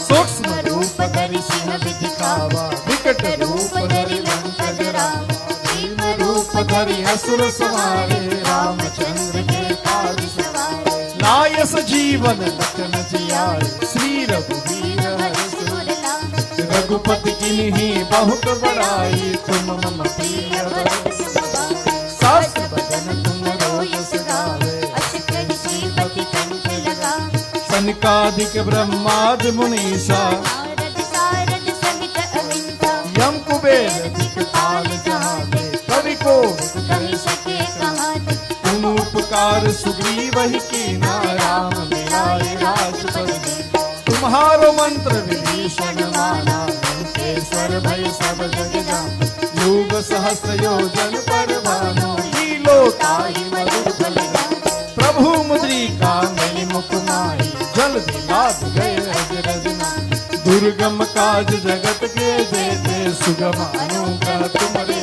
सूक्ष्म रूप धरि सिंह दिखावा। विकट रूप धरि लंक जरावा। भीम रूप धरि असुर संहारे रामचंद्र के काज सवारे। लाय सजीवन लखन जियाए श्री रघुवीर हर्ष उर लाए। रघुपति किन्हीं बहुत बड़ाई तुम मम प्रिय भरत समाए। सास बदन तुम रोय सगावे अस कहि श्रीपति कंठ लगावे। सनकादिक ब्रह्मादि मुनीसा नारद सारद सहित अहिंसा। यम कुबेर दिक्पाल जहाते कवि को कहि सके कहाते। तुम उपकार सुग्रीव ही कीना राम मिलाए राजपद दीना। तुम्हारो मंत्र विभीषण माना लंकेश्वर भय सब जग जाना। योग सहस्र योजन पर भानु लीलो ताहि मधुर फल जानु। प्रभु मुद्रिका मणि मुख माहि जल दिलाद गए अजरज नाहि। दुर्गम काज जगत के जेते सुगम अनुग्रह तुमरे।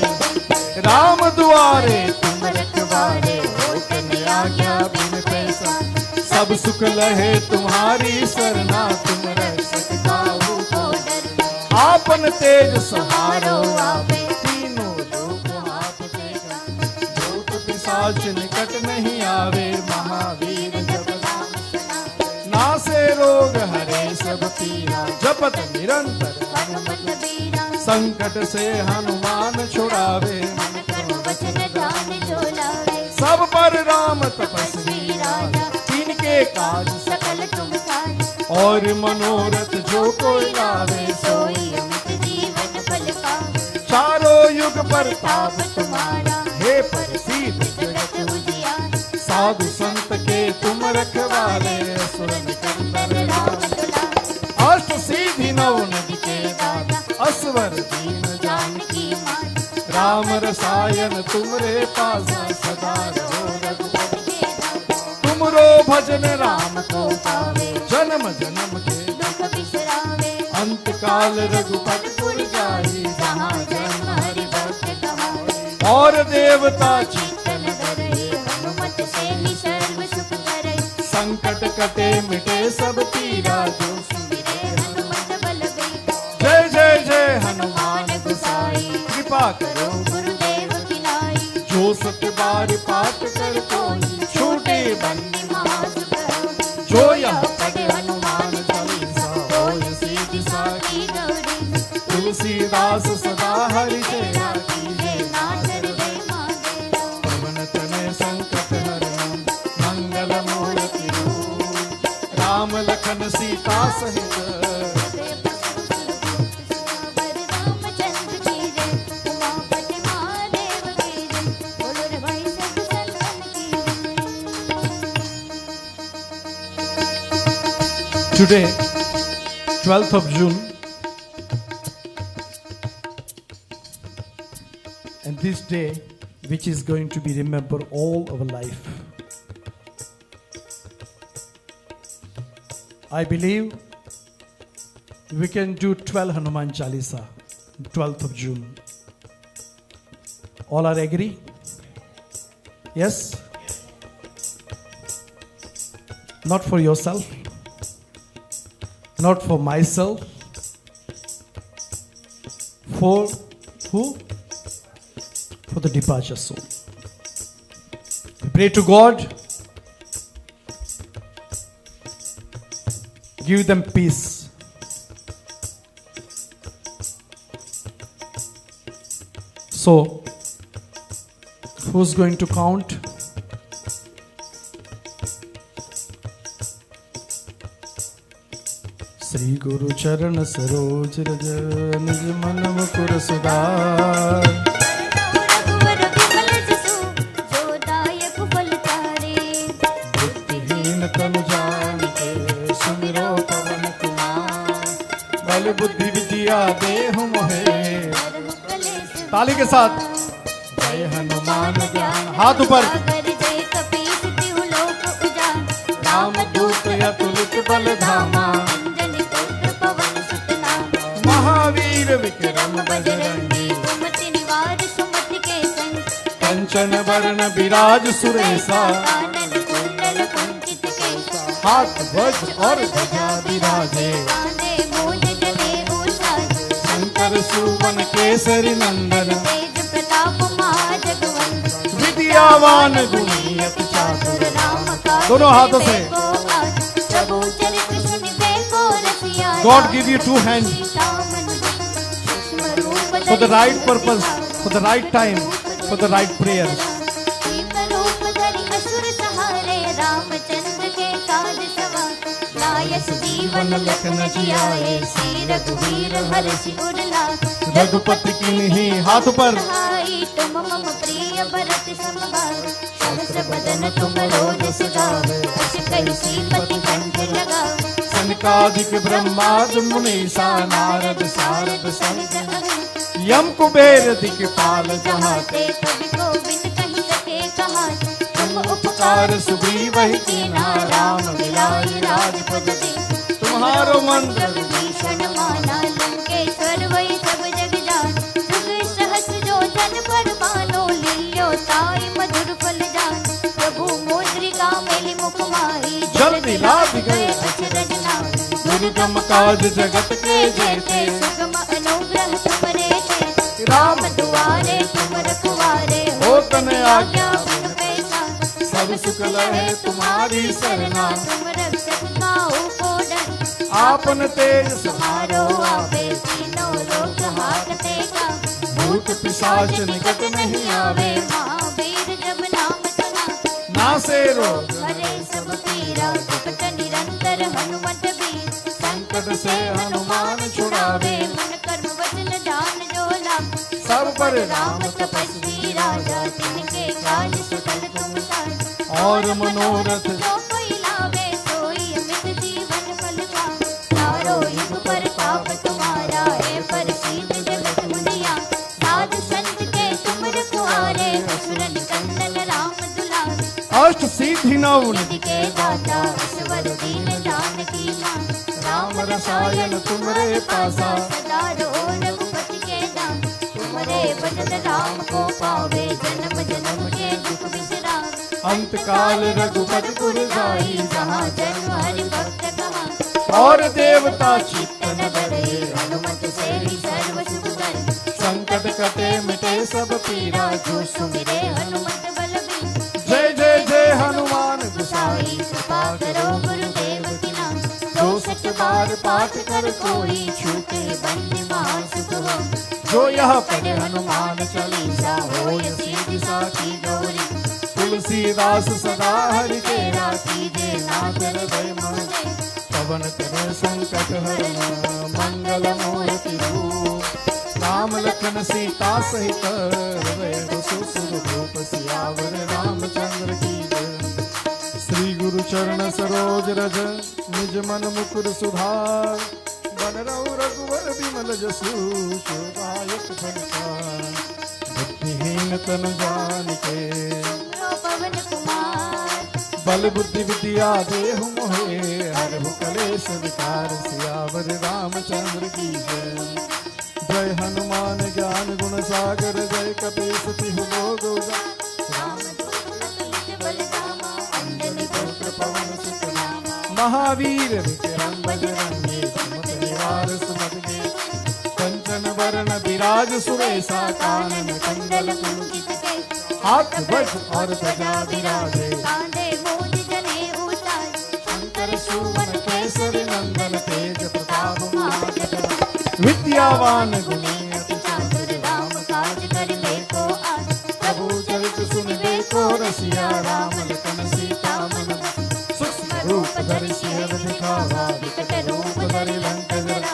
राम दुआरे तुम रखवारे होत न आज्ञा बिन पैसारे। सब सुख लहे तुम्हारी सरना तुम रक्षक काहू को डरना। आपन तेज सहारो आपे तीनों लोक आपके गावे। भूत पिशाच निकट नहीं आवे महावीर जब नाम सुनावे। नासे रोग हरे सब पीरा जपत निरंतर हनुमत बीरा। संकट से हनुमान छुड़ावे मन क्रम वचन ध्यान जो लावे। सब पर राम तपस्वी राजा तिनके काज सकल तुम साजा। और मनोरथ जो कोई लावे सोई अमित जीवन फल पावे। चारों युग प्रताप तुम्हारा हे प्रसिद्ध जगत उजियारा। साधु संत के तुम रखवाले असुर निकंदन राम दुलारे। अष्ट सिद्धि नव निधि के दाता असवर दीन जानकी माता। राम रसायन तुमरे पासा सदा रहो रघुपति के दाता। तुमरो भजन राम को पावे जन्म जन्म के दुख बिसरावे। अंत काल रघुपति पुर जाई जहाँ जन्म हरि भक्त कहाई। और देवता चित्तन धरई हनुमत से ही सर्व सुख करई। संकट कटे मिटे सब पीरा जो सुमिरे हनुमत बल बीरा। जय जय जय हनुमान गोसाई कृपा करो गुरुदेव की नाई। जो सत बार पाठ कर कोई छूटे बंदी महासुख होई। जो यह पढ़े हनुमान चालीसा होय सिद्धि साखी गौरी। तुलसीदास सदा हरि चेरा कीजे नाथ हृदय महादेवा। पवन तनय संकट हरणं मंगल मूर्ति रूप। राम लखन सीता सहित रामचंद्र की जय। उमापति महादेव की जय। बोलो रे भाई सब संतन की जय। Today, 12th of June, and this day, which is going to be remembered all our life. I believe we can do 12 Hanuman Chalisa, 12th of June. All are agree? Yes? Not for yourself, not for myself, for who? For the departure soul. We pray to God, give them peace. So, who's going to count? Shri गुरु चरण सरोज रज निज मन मुकुर सुधार रघुवर विमल जसु जो दायक फल चारे बुद्धिहीन तनु जानिके सुमिरो पवन कुमार बल बुद्धि विद्या देहु मोहे। हरहु कलेश ताली के साथ जय हनुमान ज्ञान। हाथ ऊपर। सागर जय कपीस तिहु लोक उजान राम दूत अतुलित बल धामा अंजनी पुत्र पवन सुत नामा महावीर विक्रम बजरंगी सुमति निवार सुमति के संग कंचन वरण विराज सुरेशा कानन कुंडल कुंचित केसा हाथ वज्र और ध्वजा विराजे कांधे मूंज जनेऊ साज शंकर सुवन केसरी नंदन तेज प्रताप महाजगवंदन विद्यावान गुणी अति चातुर। राम काज दोनों हाथों से। को आज प्रभु चरित्र सुनिबे को रसिया God give you two hands for the right purpose, for the right time, for the right prayer. रूप धरि असुर सहारे रामचंद्र के काज सवार लायस जीवन लखन जियाए श्री रघुवीर हर्षि उर लाए रघुपति किन्हीं हाथ पर सहाई तुम मम प्रिय भरत समभार सहस बदन तुम रोज गावे अस कहि श्रीपति कंठ लगावे सनकादिक ब्रह्माद मुनीसा नारद सारद सहित यम कुबेर दिक्पाल जहाते कवि को बिन कहि सके कहा तुम उपकार सुग्रीव ही कीना राम मिलाय राजपद दी तुम्हारो मंत्र भीषण माना लंकेश्वर वही सब जग जान जुग सहस जो जन पर मानो लियो ताई मधुर फल जान प्रभु मुद्रिका मेली मुख माही जल दिलाद गए अचरज नाम दुर्गम काज जगत के जेते सुगम अनुग्रह तुमरे थे राम दुआरे तुम रखवारे हो तन आज्ञा आज्ञा बिन पैसा सब सुख लहे तुम्हारी सरना तुम रक्षक काहू को डर आपन तेज तुम्हारो आपे तीनों लोक हाकते का भूत पिशाच निकट नहीं आवे महावीर जब नाम सुना नासे रोग हरे सब पीरा दुखत निरंतर हनुमत बीर संकट से हनुमान छुड़ावे मन कर्म वचन ध्यान जो लाभ सब पर राम तपस्वी राजा तिनके काज सकल तुम साज और मनोरथ जो कोई लावे सोई अमित जीवन फल पावे तारो युग पर पाप तुम्हारा है प्रसिद्ध जगत मुनिया साधु संत के तुम रखवारे असुर निकंदन राम दुलारे अष्ट सिद्धि नव निधि के दाता ईश्वर दीन जानकी मां राम रसायन तुमरे पासा सदा रो रघुपति के दाम तुमरे भजन राम को पावे जन्म जन्म के दुख बिसरावे अंत काल रघुपति पुर जाई जहाँ जन्म हरि भक्त कहा और देवता चित्तन डरे डरे हनुमत से ही सर्व सुख करे संकट कटे मिटे सब पीरा जो सुमिरे हनुमत बल बीर जय जय जय हनुमान साई गुसाई कृपा करो गुरुदेव की नाम जो सत बार पाठ कर कोई छूटे बंदी महा सुख हो जो यह पढ़े हनुमान चालीसा होय सीधी साखी गौरी तुलसीदास सदा हरि तेरा कीजे नाथ हृदय मोहे पवन करे संकट हरण मंगल मूर्ति रूप राम लखन सीता सहित हृदय सुर रूप सियावर रामचंद्र की जय। श्री गुरु चरण सरोज रज निज मन मुकुर सुधार बन रहो रघुवर विमल जसु शोभायक फलचार बुद्धिहीन तन जानिके सुमरो पवन कुमार बल बुद्धि विद्या देहु मोहे हरहु कलेश विकार सियावर रामचंद्र की जय जय हनुमान ज्ञान गुण सागर जय कपीस तिहु लोक राम पुत्र बलधामा अंजनी पुत्र पवन सुत नामा महावीर विक्रम बजरंगी सुमति निवार सुमति के कंचन वरण विराज सुरेशा कानन कुंडल कुंचित के हाथ वज्र और ध्वजा विराजे कांधे मूंज जनेऊ साज शंकर सुवन केसरी नंदन तेज प्रताप महाजगत विद्यावान गुणी अति चातुर राम काज करिबे को आस प्रभु चरित सुनिबे को रसिया राम लखन सीता मन सूक्ष्म रूप धरि सिंह दिखावा विकट रूप धरि लंक जरा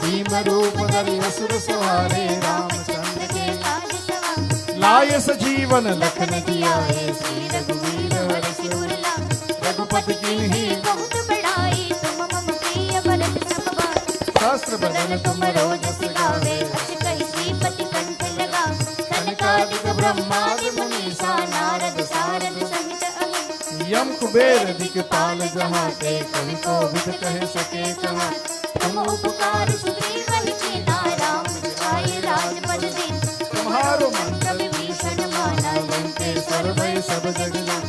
भीम रूप धरि असुर सवारे रामचंद्र के काज सवार लाय सजीवन लखन जियाए श्री रघुवीर हर सिर लाए रघुपति कीन्ही बहुत बड़ाई तुम मम प्रिय भरत समभाई शास्त्र बदन तुम रोजस गावे अस कहि श्रीपति कंठ लगावे सनकादिक ब्रह्मादि मुनीसा नारद सारद सहित अहि यम कुबेर दिक्पाल जहाते कवि को विद कह सके कहा तुम उपकार सुग्रीव ही कीना राम आए राजपद दीन तुम्हारो मंत्र विभीषण माना लंकेश्वर भय सब जग जान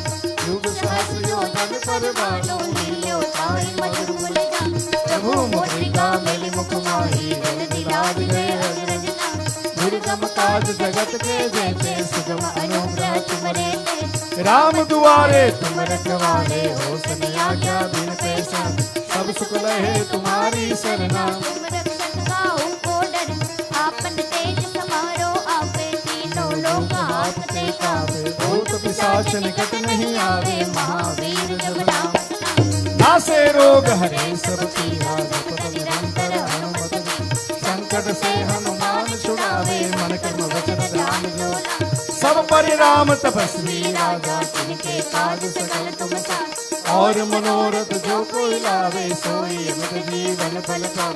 युग सहस्र योजन पर बानो लील्यो ताहि मधुर जान प्रभु मुद्रिका मेलि मुख माही जल दिलाद गए अग्रज नाम दुर्गम काज जगत के जेते सुगम अनुग्रह तुमरे राम दुआरे तुम रखवारे हो सन आज्ञा बिन पैसा सब सुख लहे तुम्हारी सरना तुम रक्षक काहू को डर आपन तेज समारो आपे तीनों लोक हाथ ते काबे भूत पिशाच निकट नहीं आवे महावीर जब नाम नासे रोग हरे सब पीरा जपत निरंतर हनुमत संकट से हनुमान छुड़ावे मन कर्म वचन ध्यान जो सब परिराम तपस्वी राजा तिनके काज सकल तुम साथ और मनोरथ जो कोई लावे सोई अमित जीवन फल का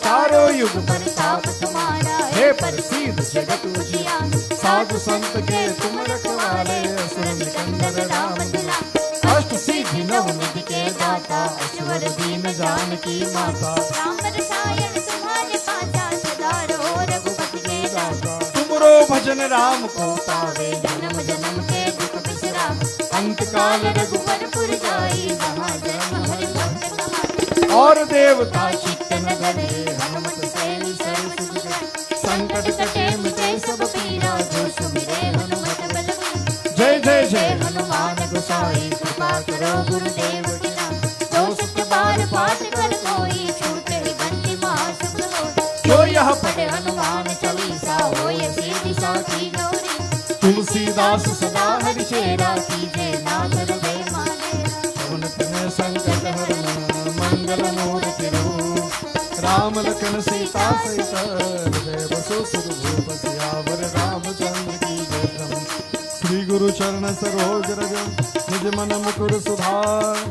चारों युग प्रताप तुम्हारा हे प्रसिद्ध जगत उजियार साधु संत के तुम रखवाले असुर निकंदन राम दुलारे अष्ट सिद्धि नव निधि के दाता अश्वर दीन जानकी माता राम रसायन तुम्हारे पासा सदा रहो रघुपति के दाता तुमरो भजन राम को पावे जन्म जन्म के दुख बिसराम अंत काल रघुवर पुर जाई जहाँ जन्म हरि भक्त कहाई और देवता चित्त न गरे हनुमत से सर्व सुख जाई संकट कटे मिटे सब पीरा जो सुमिरे हनुमत बलवीर जय जय जय जय हनुमान गोसाई कृपा करो गुरुदेव की नाम जो सुख बार पाठ कर कोई छूटे बंदी महासुख होई जो यह पढ़े हनुमान चालीसा होय सीधी साखी गौरी तुलसीदास सदा हरि चेरा कीजे नाथ हृदय मानेरा पवन तनय संकट हरण मंगल मूर्ति रूप राम लखन सीता सहित हृदय बसो सुरभूप सियावर रामचंद्र की जय श्री गुरु चरण सरोज रज निज मन मुकुर सुधार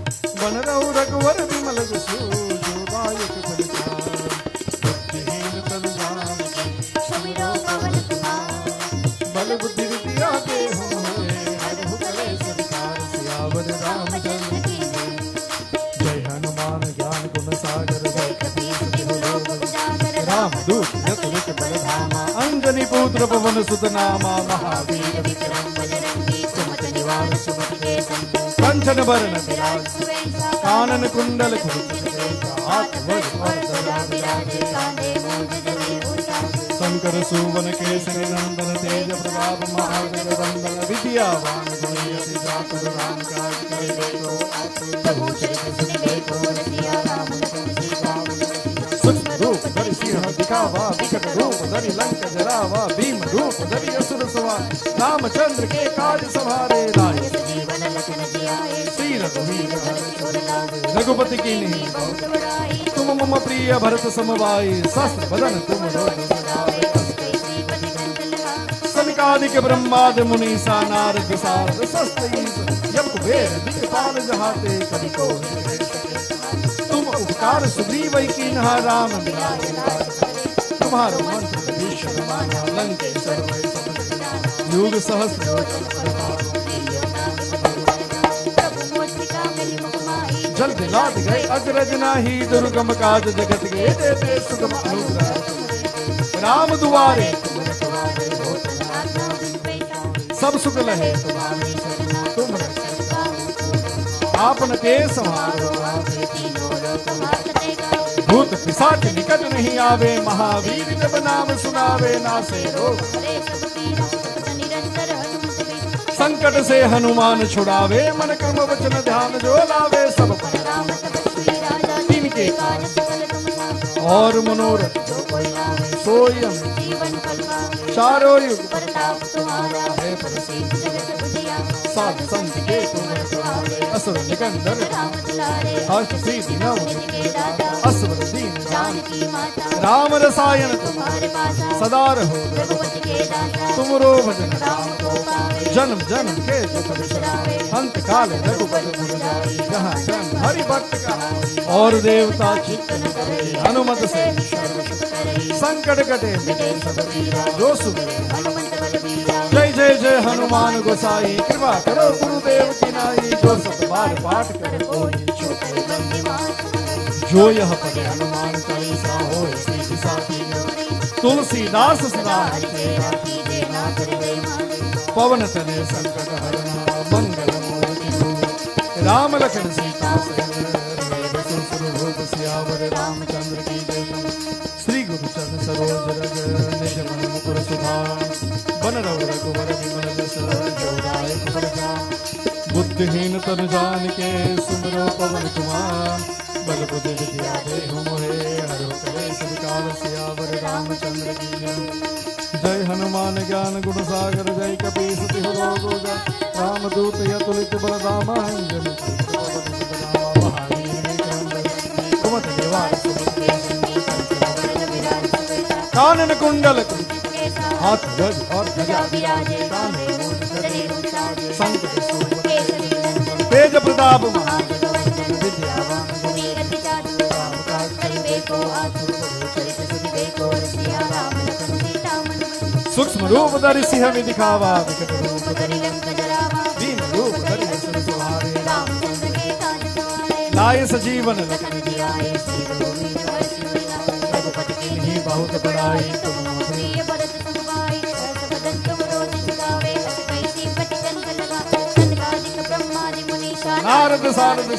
बन रहु रघुवर विमल जसु शोभायक फलचार बुद्धिहीन तन जानिके सुमिरो पवन कुमार बल बुद्धि विद्या देहु मोहे हरहु कलेश विकार सियावर रामचंद्र की जय हनुमान ज्ञान गुण सागर जय कपीस तिहु लोक उजागर राम दूत जतुलित बलधामा अंजनी पुत्र पवन सुत नामा महावीर विक्रम बजरंगी सुमति निवार सुमति के संग कंचन वरण विराज सुवेशा कानन कुंडल कुंचित हाथ वज्र और ध्वजा विराजे कांधे मूंज जनेऊ साज शंकर सुवन केसरी नंदन तेज प्रताप महाजग वंदन विद्यावान गुणी अति चातुर राम काज करिबे को आतुर प्रभु चरित सुनिबे को रसिया राम लखन सीता मन सूक्ष्म रूप धरि सिंह दिखावा विकट रूप धरि लंक जरावा भीम रूप धरि असुर सवार रामचंद्र के काज सवारे लाए जीवन लखन जियाए श्री रघुवीर हर सुर लागे रघुपति की नहीं बहुत बड़ाई तुम मम प्रिय भरत समवाई शास्त्र बदन तुम रोज गावे अस कहि श्रीपति कंठ लगावे सनकादिक ब्रह्मादि मुनीसा नारद सारद सस्तईस यम कुबेर दिक्पाल जहाते कवि को तुम उपकार सुग्रीव कीन्हा राम मिलाए तुम्हारो मंत्र विश्व माना लंकेश्वर वै सब युग सहस्र जल दिलाद गए अग्रज नाही दुर्गम काज जगत के देते सुगम अनुग्रह राम दुआरे सब सुख लहे तुम आपन के समारो भूत पिशाच निकट नहीं आवे महावीर जब नाम सुनावे नासे रोग संकट से हनुमान छुड़ावे मन कर्म वचन ध्यान जो लावे सब तिनके और मनोरथ सोई चारों युग साधु संत के असुर निकंदन हर्ष सिद्धि नव असुर दीन राम रसायन सदा रहो तुमरो भजन जन्म जन्म के अंत काल रघुपति जहाँ जन हरि भक्त का और देवता चित्त हनुमत से संकट कटे जो सुमिरे जय जय जय हनुमान गोसाई कृपा करो गुरुदेव की नाई जो सत बार पाठ कर जो यह पढ़े हनुमान चालीसा हो सीधी साथी तुलसीदास सदा पवन तनय संकट हरना मंगल मूर्ति राम लखन सीता सियावर रामचंद्र की जय श्री गुरु चरण सरोज रज निज मन मुकुर सुधार बन रघुवर विमल जस जोदाय प्रजा बुद्धिहीन तन जान के सुमिरो पवन कुमार बल बुद्धि विद्या देहु मोहे हरो कलेश विकार सियावर रामचंद्र की जय हनुमान ज्ञान गुण सागर जय कपीस तिहु लोको जय रामदूत यतुलित बलधामा अंजलि कुमत निवार कानन कुंडल हाथ गज और गजा तेज प्रताप सूक्ष्म रूप धरि सिंह में दिखावा विकट रूप धरि दीन रूप धरि असुर सहारे लाए सजीवन लखन जियाए रघुपति कीन्ही बहुत बड़ाई तुम नारद सारद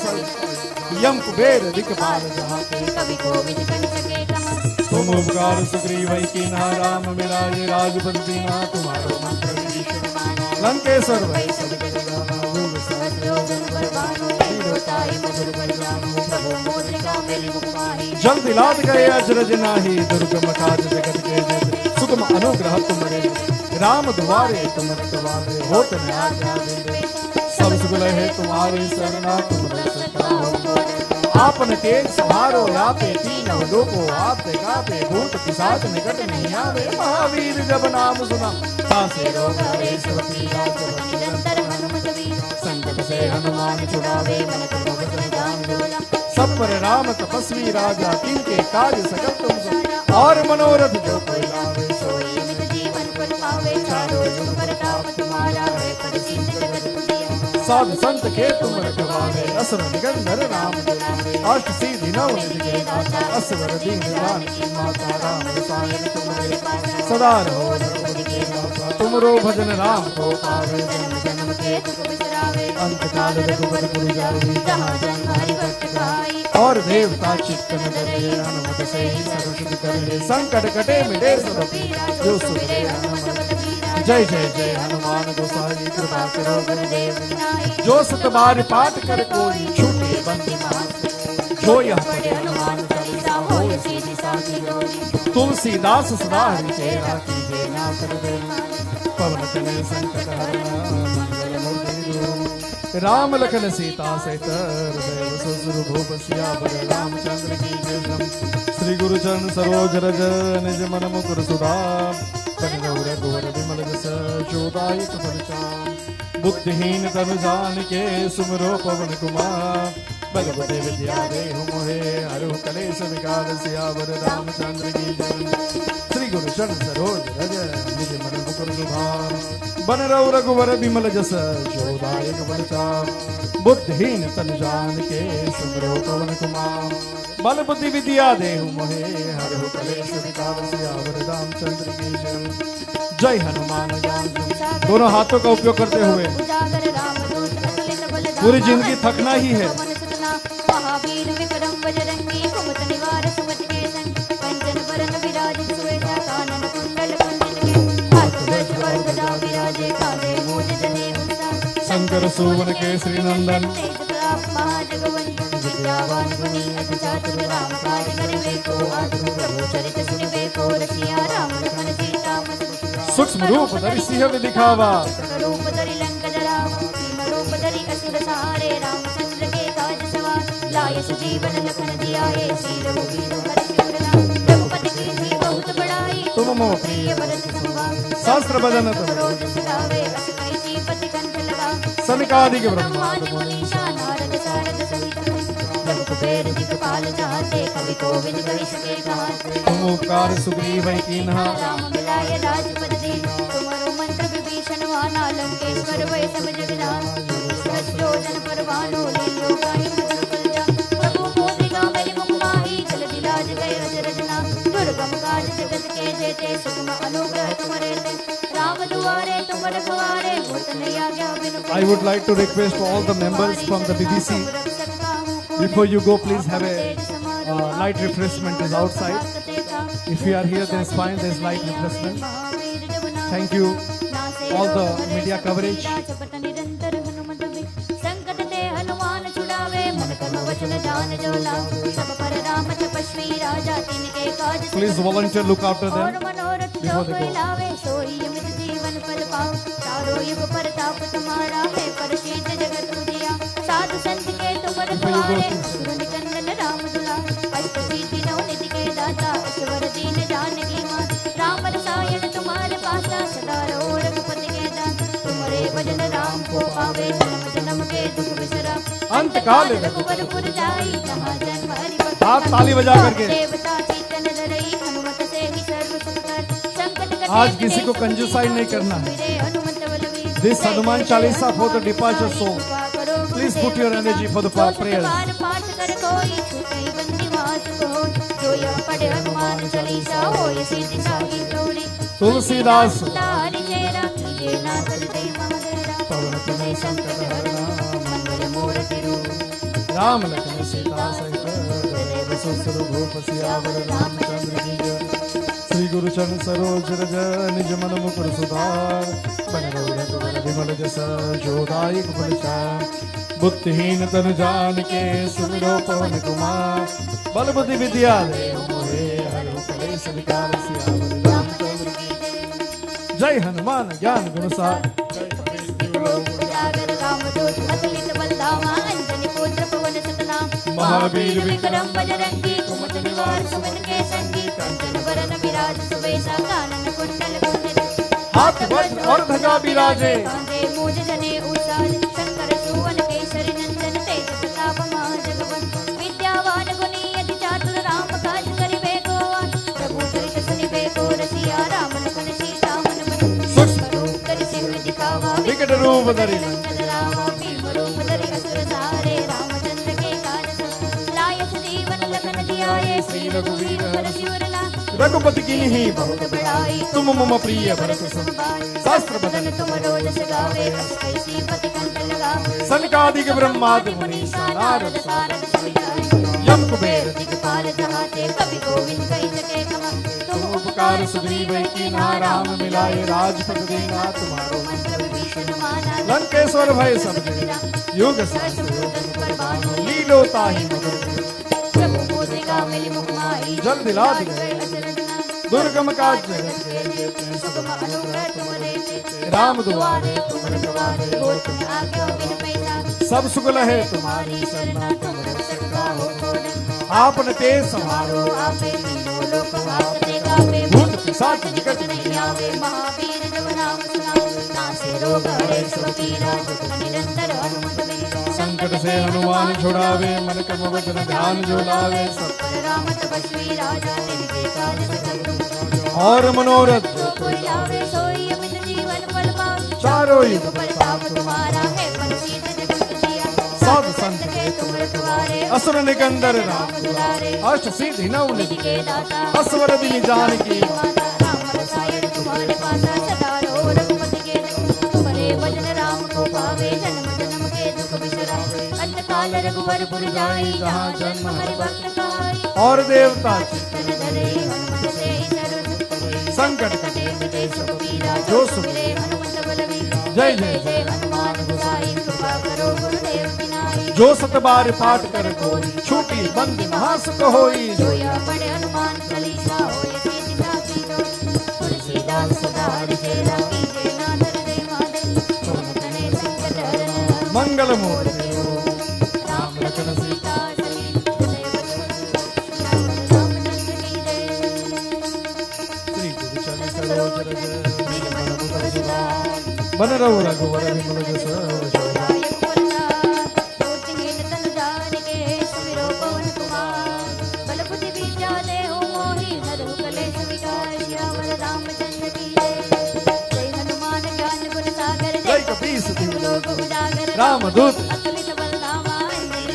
यम कुबेर दिक्पाल जहाते कवि को विद कर सके कम तुम उपकार सुग्रीव कीन्हा राम मिलाए राजपद दीना तुम्हारो मंत्र विभीषण लंकेश्वर वै सब जग जल दिलाद गए अजरज नाही दुर्गम काज जगत के जय सुगम अनुग्रह तुम्हारे राम दुआरे तुम रखवारे होत न आज्ञा दे सब सुख लहे तुम्हारी शरणा तुम आपन तेज सहारो यापे तीनों लोको आपते गापे भूत पिशाच निकट नहीं आवे महावीर जब नाम सुना तासे रोग हरे सब पीरा निरंतर हनुमत वीर संकट से हनुमान छुड़ावे मन क्रम वचन ध्यान डोला सब पर राम तपस्वी राजा तिनके काज सकल तुम और मनोरथ जो कोई लावे सोई अमित जीवन फल पावे चारों युग प्रताप तुम्हारा है प्रसिद्ध जगत पुजिया साधु संत के तुम रखवारे असुर निकंदन राम अष्ट सिद्धि नव निधि दाता असवर दीन जानकी माता राम रसायन तुम्हारे सदा रहो रघुपति के दाता तुमरो भजन राम को पावे जन्म जन्म के दुख बिसरावे अंत काल रघुपति पुर जाई जहाँ जन हरि भक्त भाई और देवता चित्तन धरे हनुमत से ही सर्व सिद्ध करे संकट कटे मिटे सब पीरा जो सुमिरे हनुमत वीरा जय जय जय हनुमान गोसाई कृपा करो गुरुदेव जो सत बार पाठ कर कोई छूटे बंदी जो यह पढ़े हनुमान चालीसा होय सीधी साथी डोली तुलसीदास सदा हरि चेरा कीजे नाथ हृदय पवन तनय संकट हरना मंगल मूर्ति राम लखन सीता सहित हृदय ससुर भूप सियावर रामचंद्र की जय श्री गुरु चरण सरोज रज निज मन मुकुर सुधार रघुवर विमल जस जोदायक बलचाम बुद्धिहीन तनु जान के सुमरो पवन कुमार बलबुद्धि विद्या देहु मोहे हरु कलेश विकार सियावर रामचंद्र की जय श्री गुरु चरण सरोज रज निज मन मुकुर सुधार बन रघु रघुवर बिमल जस जोदायक बलचाम बुद्धिहीन तनु जान के सुमरो पवन कुमार बल बुद्धि विद्या देहु मोहे हरु कलेश विकार सियावर रामचंद्र की जय जय हनुमान ज्ञान दोनों हाथों का उपयोग करते हुए पूरी जिंदगी थकना ही है। महावीर विक्रम बजरंगी कुमत निवार सुमत के संग कंचन बरन विराज सुवेशा कानन कुंडल कुंडल के हाथ वज्र और गदा विराजे कांधे मूज जने उषा शंकर सुवन के श्री नंदन तेज प्रताप महाजगवंदन विद्यावान गुणी अति चातुर राम काज करिबे को आतुर प्रभु चरित सुनिबे को रसिया राम लखन सीता मन सूक्ष्म रूप धरि सिंह दिखावा रूप धरि लंक जरावा भीम रूप धरि असुर सहारे रामचंद्र के काज सवार लाय सुजीवन लखन जियाए श्री रघुवीर हरि सिर नाम रघुपति की भी बहुत बड़ाई तुम मोह प्रिय भरत संवाद शास्त्र बदन तुम रोज सुनावे अस कैसी पति कंठ लगा सनकादिक ब्रह्मांड ब्रह्मांड मुनीषा नारद सारद सहित जब कुबेर दिखपाल चाहते कवि कोविद कहि सके कहाते तुम उपकार सुग्रीव कीन्हा राम मिलाए राजपद दी तुम्हारो मंत्र विभीषण वाना लंकेश्वर वै सब जग जान जोजन परवानो लीलो गाई प्रभु मोदिका मेरी मुखमाही जल दिलाज गए रज रजना दुर्गम काज जगत के जेते सुगम अनुग्रह तुम्हारे राम दुआरे तुम रखवारे होत नहीं आज्ञा बिनु I would like to request all the members from the BBC, before you go, please have a light refreshment is outside. If you are here, then it's fine. There's light refreshment. Thank you, all the media coverage. संकट ते हनुमान छुड़ावे मन कर्म वचन जान जो लाभ सब पर राम तपस्वी राजा तिनके काज Please volunteer, look after और them. मनोरथ जो before they कोई go. लावे सोई अमित जीवन फल पाओ चारों युग परताप तुम्हारा है परशीत जगत उजिया साधु संत के तुम रखवारे सुर निकंदन राम दुलार अष्ट सिद्धि नौ निधि के दाता ईश्वर दीन जानकी मां राम रसायन तुम्हारे पासा सदा रहो रघुपति के दास तुम्हारे भजन राम को पावे जन्म जन्म के दुख बिसरा अंत काल रघुवरपुर जाई जहाँ जन्म हरि भक्त आप ताली बजा करके। देवता चित्तन धरई हनुमत से ही सर्व सुख कर संकट कटे आज किसी को कंजूसाई नहीं करना है। This Hanuman Chalisa for the departure soul. Please put your energy for the prayers. पाठ कर कोई छूटे बंदी वास को जो यह पढ़े हनुमान चालीसा होय सिद्धि सागी गौरी तुलसीदास तारि चेरा कीजे नाथ हृदय महादेरा पवन तनय संकट हरना मंगल मूर्ति रूप राम लखन सीता सहित बसुसुर भूप सियावर रामचंद्र की जय श्री गुरु चरण सरोज रज निज मन मुकुर सुधार बन रघुवर विमल जस जोदायक बलचाम बुद्धिहीन तनु जान के सुमिरो पवन कुमार बल बुद्धि विद्या देहु मोहे हरु कलेश विकार सियावर रामचंद्र की जय हनुमान ज्ञान गुण सागर जागर रामदूत अतुलित बलधामा अंजनी पुत्र पवन सतनाम महावीर विक्रम बजरंगी कुमत निवार सुमन के संगी कंचन बरन विराज सुवेशा कानन कुंडल कुंडल हाथ वज्र और ध्वजा विराजे कांधे मूज जने उषाज शंकर सुवन केसरी नंदन तेज प्रताप महाजगवंदन विद्यावान गुणी अति चातुर राम काज करिबे को प्रभु चरित सुनिबे को रसिया राम लखन सीता मन सूक्ष्म रूप धरि सिंह दिखावा विकट रूप धरि लंक जरावा भीम रूप धरि असुर सहारे रामचंद्र के काज लाय जीवन लखन जियाए श्री रघुवीर हरि सिर नाम रघुपति की ही बहुत बड़ाई तुम मम प्रिय भरत सम शास्त्र बदन तुम रोज सगावे कैसी पति कंठ लगावे सनकादिक ब्रह्मादि मुनीषा नारद सारद सहित यम कुबेर दिखपाल चाहते कवि गोविंद कहि सके कहा तुम उपकार सुग्रीव कीन्हा राम मिलाए राजपद देना तुम्हारो मंत्र विभीषण माना लंकेश्वर भय सब जग योग सहस्र योजन परवानो लीलो ताहि मधुर प्रभु मोदिका मिली मुखमाई जल दिला दी गए अचरजना दुर्गम काज जगत के जेते सुगम अनुग्रह तुम्हारे राम दुआरे तुम रखवारे हो तुम आज्ञा बिन पैसा सब सुगल है तुम्हारी तुम्हारी शरणा तुम रक्षका हो खोलन आपन तेज समारो समारो आपे तीनों लोक हाथ ते गावे भूत पिशाच निकट नहीं आवे महावीर जब नाम सुनावे रोग हरे सब पीरा सुख निरंतर हनुमत बीरा संकट से हनुमान छुड़ावे मन कर्म वचन ध्यान जो लावे सब पर राम तपस्वी राजा तिनके काज सकल तुम और मनोरथ जो कोई लावे सोई अमित जीवन फल पावे चारों युग प्रताप तुम्हारा है प्रसिद्ध जगत जिया साधु संत के तुम रखवारे असुर निकंदर राम दुलारे अष्ट सिद्धि नव निधि के दाता असवर दिन जानकी माता राम रसायन तुम्हारे पासा सदा रहो रघुपति के तुम्हारे भजन राम को पावे जन्म जन्म के दुख बिसरावे अंत काल रघुवर पुर जाई जहाँ जन्म हरि भक्त कहाई और देवता तन धरे हनुमत से सर्व संकट कटे मिटे सब पीरा जो जो सुमिरे हनुमत बलवीरा जय जय जय हनुमान गोसाई कृपा करो गुरुदेव की नाई जो सत बार पाठ कर कोई छूटी बंद महासुख होई जो या पढ़े हनुमान चालीसा होय सीति साखी गौरी तुलसीदास सदा हरिचेरा कीजे नादर दे मादर तुम तने संकट हरन मंगल मूर्ति राम लखन सीता सहित जय रामचंद्र की जय श्री गुरु चरण सरोज रज मेरे मन मुकुर सुधार बन रहो रघुवर विमल जस दायक फलदार मूर्तिहीन तनु जानिके सुमिरो पवन कुमार बल बुद्धि विद्या देहु मोहि हरहु कलेश विकार श्यामल रामचंद्र की जय हनुमान ज्ञान गुण सागर जय कपीस तिहु लोक उजागर रामदूत अतुलित बलधामा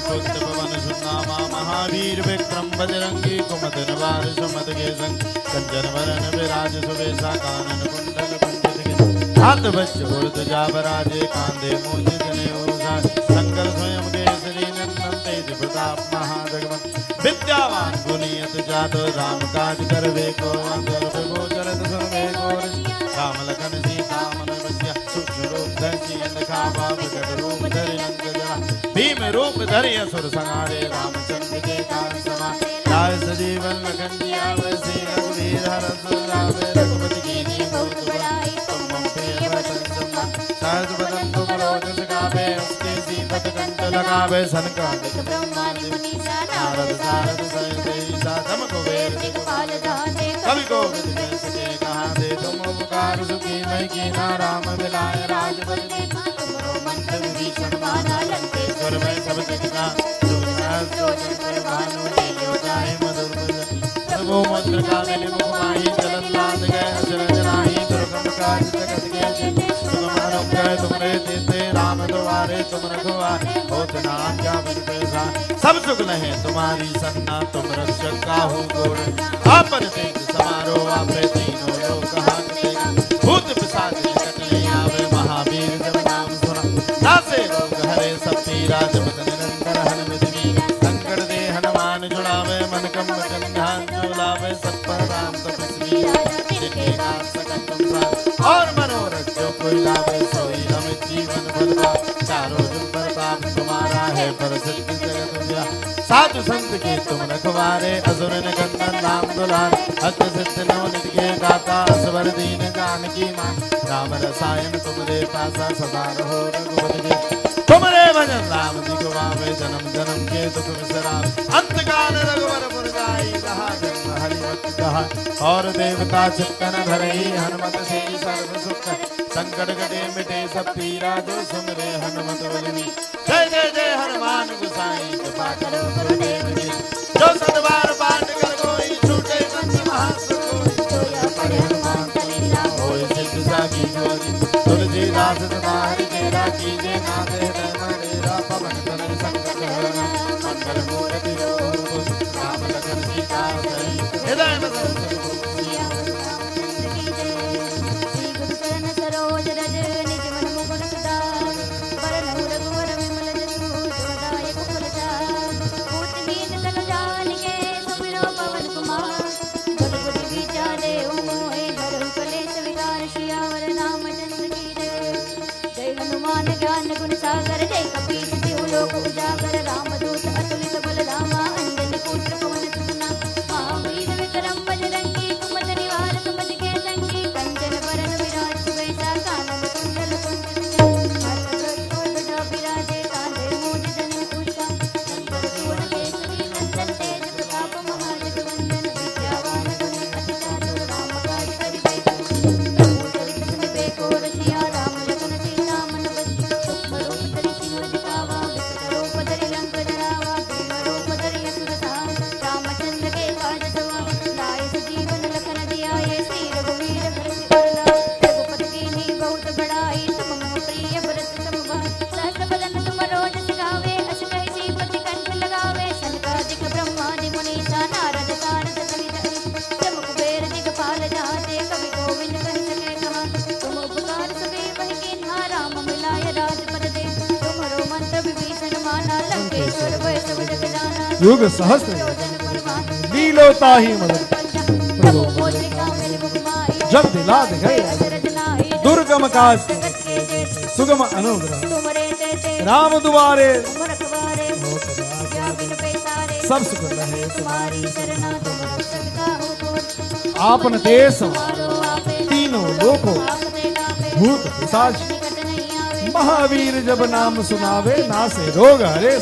पुत्र पवन सुनामा महावीर विक्रम बजरंगी कुमदन वार सुमत के संग कंचन वरन विराज सुवेशा कानन कुंडल पंडित के हाथ वज्र और ध्वजा बराजे कांधे मूज जने ओझा शंकर स्वयं केसरी नंदन तेज प्रताप महाजगवंत विद्यावान गुणियत जातो राम काज करवे को अंतर गोचरत सर्वे गौर राम लखन सीता मन बसिया सूक्ष्म रूप धरि अंधकावा विकट रूप धरि लंक जरा भीम रूप धरि असुर संहारे रामचंद्र के काज समारे लाए सजीवन लखन जी आवे श्री रघुवीर हरष लावे रघुपति कीन्ही बहुत बड़ाई तुम मम प्रिय भजन सुना सहज बदन तुम रोज गावे उसके सीपत कंठ लगावे सनकादिक ब्रह्मादि मुनीसा नारद सारद सहित ईसा तम कुबेर दिक्पाल दाते कवि को विद कह सके कहा दे तुम उपकार सुखी मैं कीना राम मिलाए राजपद दे तुमरो मंत्र विभीषण माना लंकेश्वर ईश्वर में सब जितना जोजन पर भानु लील्यो जाए मधुर प्रभु मंत्र का मिल मुखमाही चलन लाद गए अचरज नाही दुर्गम काज जगत के जिते तुम अनुग्रह तुमरे देते राम द्वारे तुम रखवारे होत न आज्ञा बिन पैसा सब सुख लहे तुम्हारी सन्ना तुम रक्षक काहू गोर आपन तेज समारो आपे तीनों लोक हांकते भूत पिशाच निकट ले आवे महावीर जब नाम सुना नासे रोग हरे सब पीरा जपत निरंतर हनुमत वीरा संकट दे हनुमान जुड़ावे मन कम वचन ध्यान जो लावे सब पर राम तपस्वी जिनके नाम सकल संसार और मनोरथ जो कोई लावे सोई अमित जीवन फल पावे चारों जुग प्रताप तुम्हारा है प्रसिद्ध जगत जिया साधु संत के तुम रखवारे असुर निकंदन नाम दुलार अष्ट सिद्ध नवनिध के गाता असवर दीन जानकी मां राम रसायन तुमरे पासा सदा रहो रघुपति के तुमरे भजन राम जी को वावे जन्म जन्म के दुख विसरावे अंत काल रघुवर पुर जाई जहाँ जन्म हरि भक्त कहा और देवता चित्तन धरे हनुमत से सर्व सुख संकट कटे मिटे सब पीरा जो सुमरे हनुमत बलनी जय जय जय हनुमान गोसाई कृपा करो गुरुदेव जी जो सतबार पाठ कर कोई छूटे संत महासुख जो या पढ़े हनुमान चालीसा होय सिद्ध साखी गौरी तुलसीदास सदा हरिचेरा कीजे नाथ हृदय मणिरा पवन तनय संकट हरण मंगल मूर्ति रूप राम लखन सीता सहित हृदय में सियावर रामचंद्र की जय श्री गुरु चरण सरोज रज निज मन मुकुर सुधार वरनहु रघुवर विमल जसु जोदायक फलचार मूर्तिहीन तनु जानिके सुमिरो पवन कुमार बल बुद्धि विद्या देहु मोहि हरहु कलेश विकार सियावर रामचंद्र की जय हनुमान ज्ञान गुण सागर जय कपीस तिहु लोक उजागर रामदूत अतुलित बलधामा अंजनी पुत्र पवन सुतना महावीर विक्रम बजरंगी कुमद निवार सुमति के संगी कंचन वरन विराज सुवेशा कानन कुंडल कुंचित हाथ ध्वजा विराजे कांधे मूज जनेऊ शंकर सुवन केसरी नंदन तेज प्रताप महाजगवंदन विद्यावान गुणी अति चातुर राम काज करिबे प्रभु चरित सुनिबे को रसिया राम लखन युग सहस्त्र लीलोता ही मदन प्रभु जब दिला दे गए दुर्गम काज सुगम अनुग्रह राम दुआरे सब सुख रहे तुम्हारी आपन देश तीनों लोकों भूत पिशाच महावीर जब नाम सुनावे नासे रोग हरे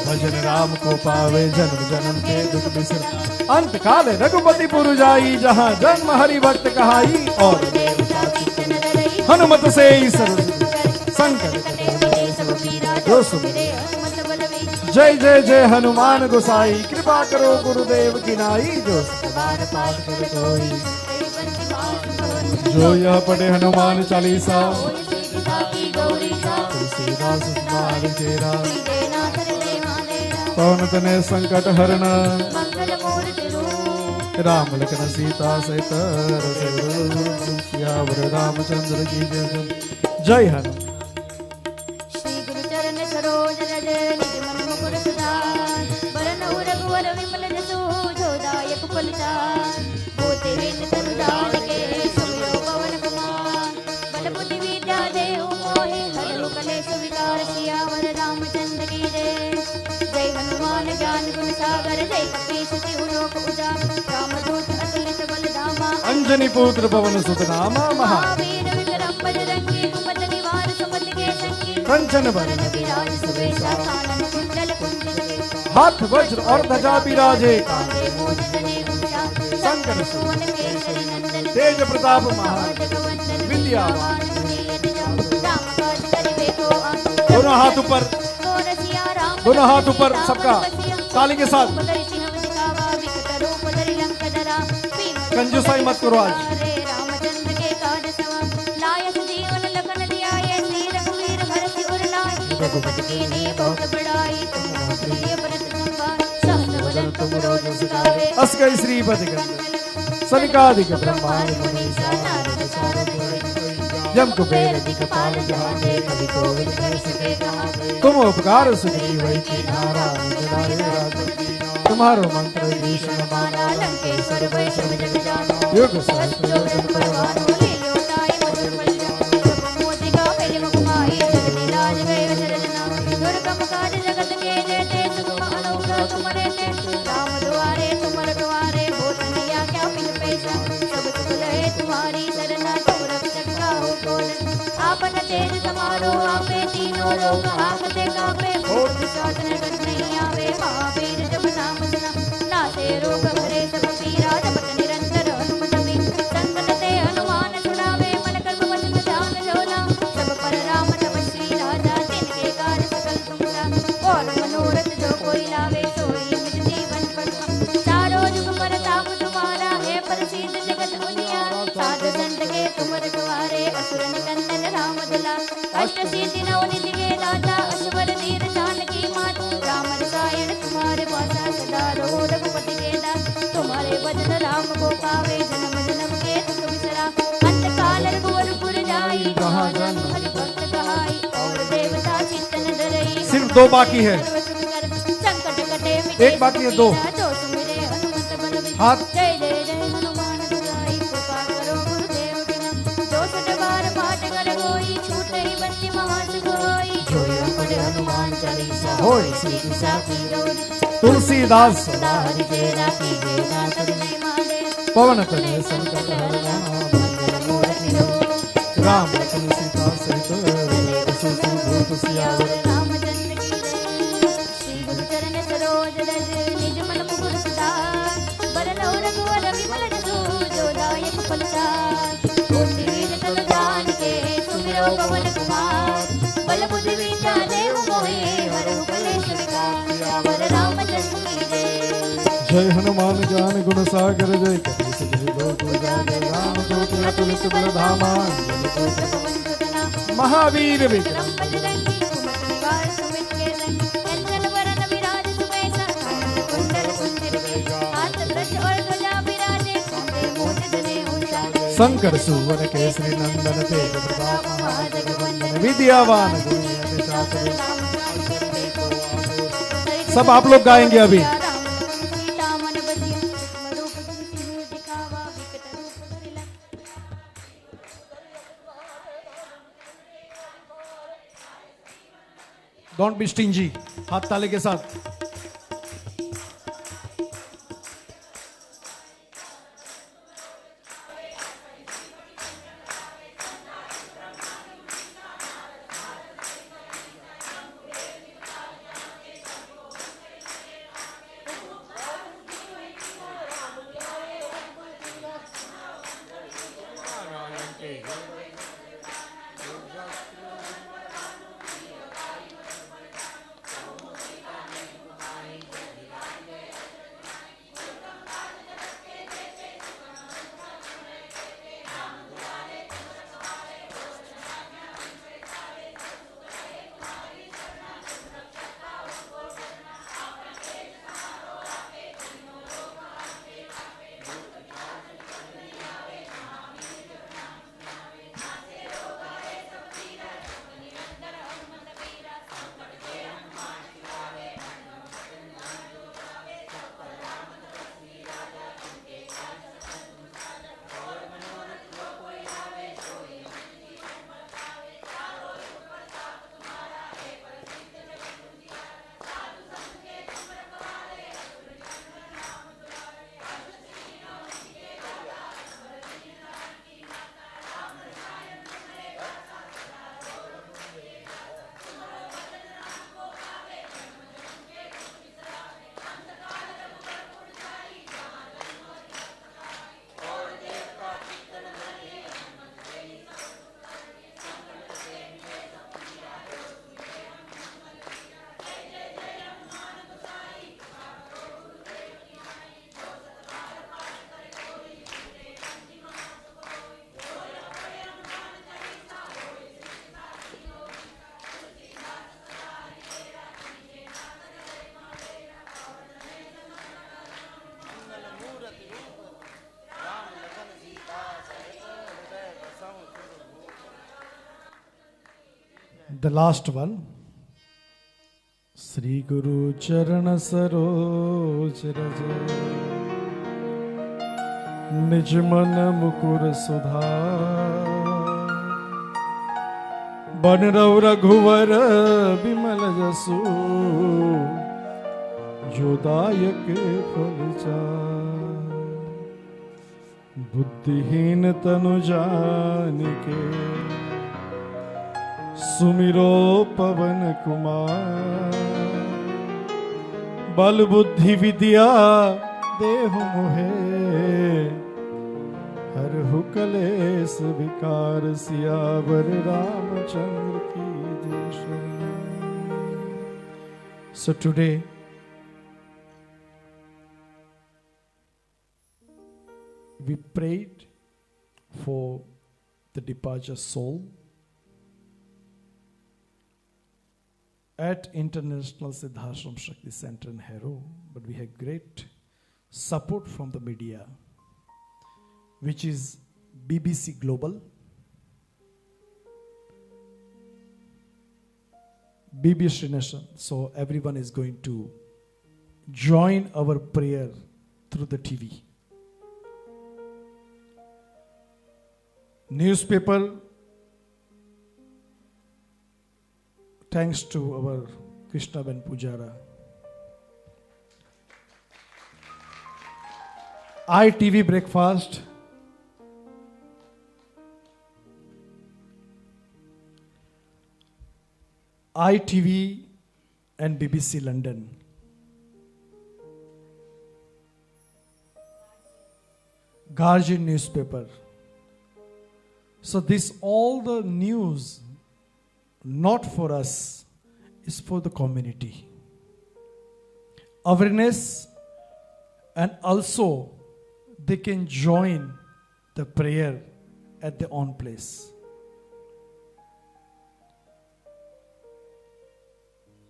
भजन राम को पावे जन्म जन्म के दुख बिसर अंत काल रघुपति पुर जाई जहाँ जन्म हरि भक्त कहाई और हनुमत से ही सर्व संकट जो सुमिरे जय जय जय हनुमान गोसाई कृपा करो गुरुदेव की नाई जो बार पाठ कर कोई जो यह पढ़े हनुमान चालीसा तुलसीदास तुम्हारी चेरा पवन तने संकट हरण राम लखन सीता सहित सियावर रामचंद्र की जय हनुमान। श्री गुरु चरण सरोज रज निज मन मुकुर सुधार बरनउ रघुवर विमल जसु जो दायक फलचार होते विन तनु जानके सुमिरो पवन कुमार बल बुद्धि विद्या देहु मोहि हरहु कलेश विकार सियावर रामचंद्र की जय। जय हनुमान ज्ञान गुण सागर जय कपीस तिहु लोक उजागर रामदूत अतुलित बल धामा अंजनी पुत्र पवन सुत नामा महावीर विक्रम बजरंगी कुमत निवार सुमत के संगी कंचन वरण विराज सुबेसा कानन कुंडल कुंडल हाथ वज्र और ध्वजा विराजे कांधे मूंज जनेऊंचा शंकर सुवन केसरी नंदन तेज प्रताप महान जगवंदन विद्यावान राम काज करिबे को आन दोनों हाथ ऊपर दोनों हाथ ऊपर सबका ताली के साथ कंजूसाई मत करो आज। रामचंद्र के काज सवा लायस जीवन लखन जियाए श्री रघुवीर हरषि उर लाए रघुपति कीन्ही बहुत बड़ाई तुम प्रिय भरत संभार सहस बदन तुम रोज सुगावे अस गई श्रीपति सनिकादिक ब्रह्मांड मुनीसा नारद सारद जम कुबेर दिखपाल जहांते कवि कोविद कर सके कहाते तुम उपकार सुग्रीव वही की नारायण जनारे राज तुम्हारो मंत्र भीषण माना लंकेश्वर वैष्णव जग जानो युग सहस्त्र जोधन परवानो लील्योताय मधुर फलजा जप मोतिका मेरे मुखमाई जगति लाज गए चरजना दुर्गम काज जगत के जेते सुगम अनौठा तुम्हारे ते राम दुआरे तुम रखवारे होत नैया क्या बिन पैसा सब सुख लहे तुम्हारी शरणा तुम रक्षक काहू को आपन तेज समारो आपे तीनों लोक हाकते कापे भूत पिशाच नरक नहीं आवे महावीर जब नाम सुना नासे रोग हरे सब पीरा जपत निरंतर हनुमत बीर संकट ते हनुमान छुड़ावे मन कर्म वचन ध्यान जोला सब पर राम तपस्वी राजा तिनके कार्य सकल तुम और मनोरथ जो कोई लावे सोई अमित जीवन पर चारों जुग पर ताप तुम्हारा है प्रसिद्ध जगत दुनिया साधु संत के तुम रखवारे असुर निकंदन राम दुला अष्ट सिद्धि नव निधि के दाता असवर वीर जानकी मात राम रसायन तुम्हारे पासा सदा रहो रघुपति के दास तुम्हारे भजन राम को पावे जन्म जन्म के दुख बिसरा अंत काल रघुवर पुर जाई जहाँ जन्म हरि भक्त कहाई और देवता चित्तन धरई सिर्फ दो बाकी है संकट कटे मिटे एक बाकी है दो जो सुमिरे हनुमत बल हाथ जय जय जय हनुमान गुसाई कृपा करो गुरुदेव की नाम जो सठ बार पाठ कर होई छूटे ही बंदी महासुख होई जो यह पढ़े हनुमान चालीसा होई सीधी साखी गौरी तुलसीदास सदा हरि तेरा की जय नाथ नहीं मारे पवन तनय संकट हरण मंगल मूर्ति हो राम लखन सीता सहित भूत सियावर रामचंद्र की जय श्री गुरु चरण सरोज रज निज मन मुकुर सुधार बरनउ रघुवर विमल जसु जो दायक फलचार होती वीर तनु जानके सुमिरो पवन कुमार बल बुद्धि विद्या देहु मोहि हरहु कलेश विकार सियावर रामचंद्र की जय जय हनुमान ज्ञान गुण सागर जय कपीस जय लोक उजागर राम दूत अतुलित बल धामा महावीर विक्रम बजरंगी कुमति निवार सुमित के संग कंचन वरन विराज सुबेसा कुंडल कुंचित केसा हाथ ब्रज और ध्वजा विराजे कांधे मूंज जनेऊ शंकर सुवन केसरी नंदन तेज प्रताप महाजगवंदन विद्यावान गुणी अति चातुर। सब आप लोग गाएंगे अभी। डोंट बी स्टिंजी, हाथ ताले के साथ। The last one. Sri Guru Charan Saroj Raj Nij Man Mukur Sudhar Ban Rav Raghuvar Bimal Jasu Jodayak Phal Char Buddhihin Tanu Janike सुमिरो पवन कुमार बल बुद्धि विद्या देहु मोहे हरहु कलेस विकार सियावर रामचंद्र की जय। So today we prayed for the departed soul at International Siddhashram Shakti Center in Hero, but we have great support from the media, which is BBC Global, BBC Nation. So everyone is going to join our prayer through the TV. Newspaper, thanks to our Krishna Ben Pujara. ITV Breakfast, ITV and BBC London. Guardian newspaper. So this all the news not for us, is for the community. Awareness and also they can join the prayer at their own place.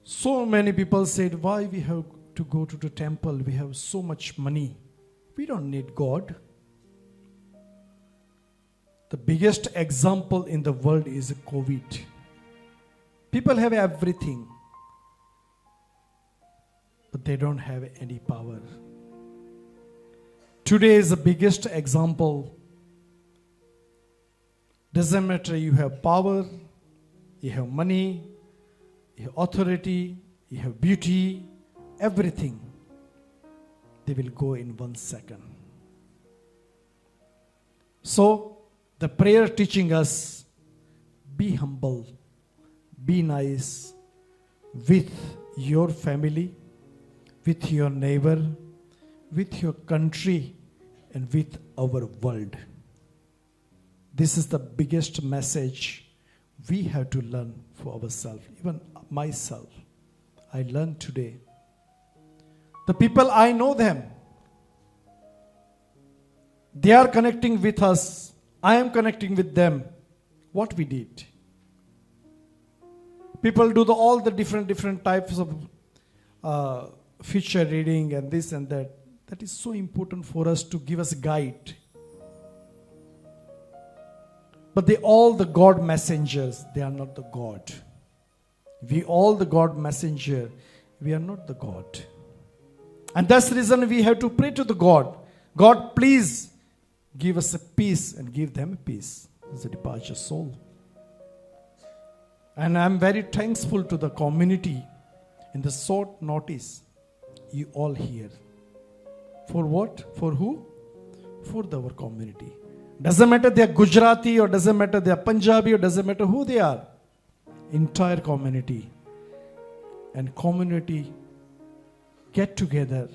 So many people said, why we have to go to the temple? We have so much money. We don't need God. The biggest example in the world is COVID. People have everything, but they don't have any power. Today is the biggest example. Doesn't matter, you have power, you have money, you have authority, you have beauty, everything. They will go in 1 second. So, the prayer teaching us, be humble, be nice with your family, with your neighbor, with your country, and with our world. This is the biggest message we have to learn for ourselves. Even myself, I learned today. The people, I know them. They are connecting with us. I am connecting with them. What we did. People do all the different types of feature reading and this and that. That is so important for us to give us a guide. But they all the God messengers. They are not the God. We all the God messenger. We are not the God. And that's the reason we have to pray to the God. God, please give us a peace and give them a peace. It's a departure soul. And I'm very thankful to the community in the short notice. You all here. For what? For who? For our community. Doesn't matter they are Gujarati or doesn't matter they are Punjabi or doesn't matter who they are. Entire community. And community get together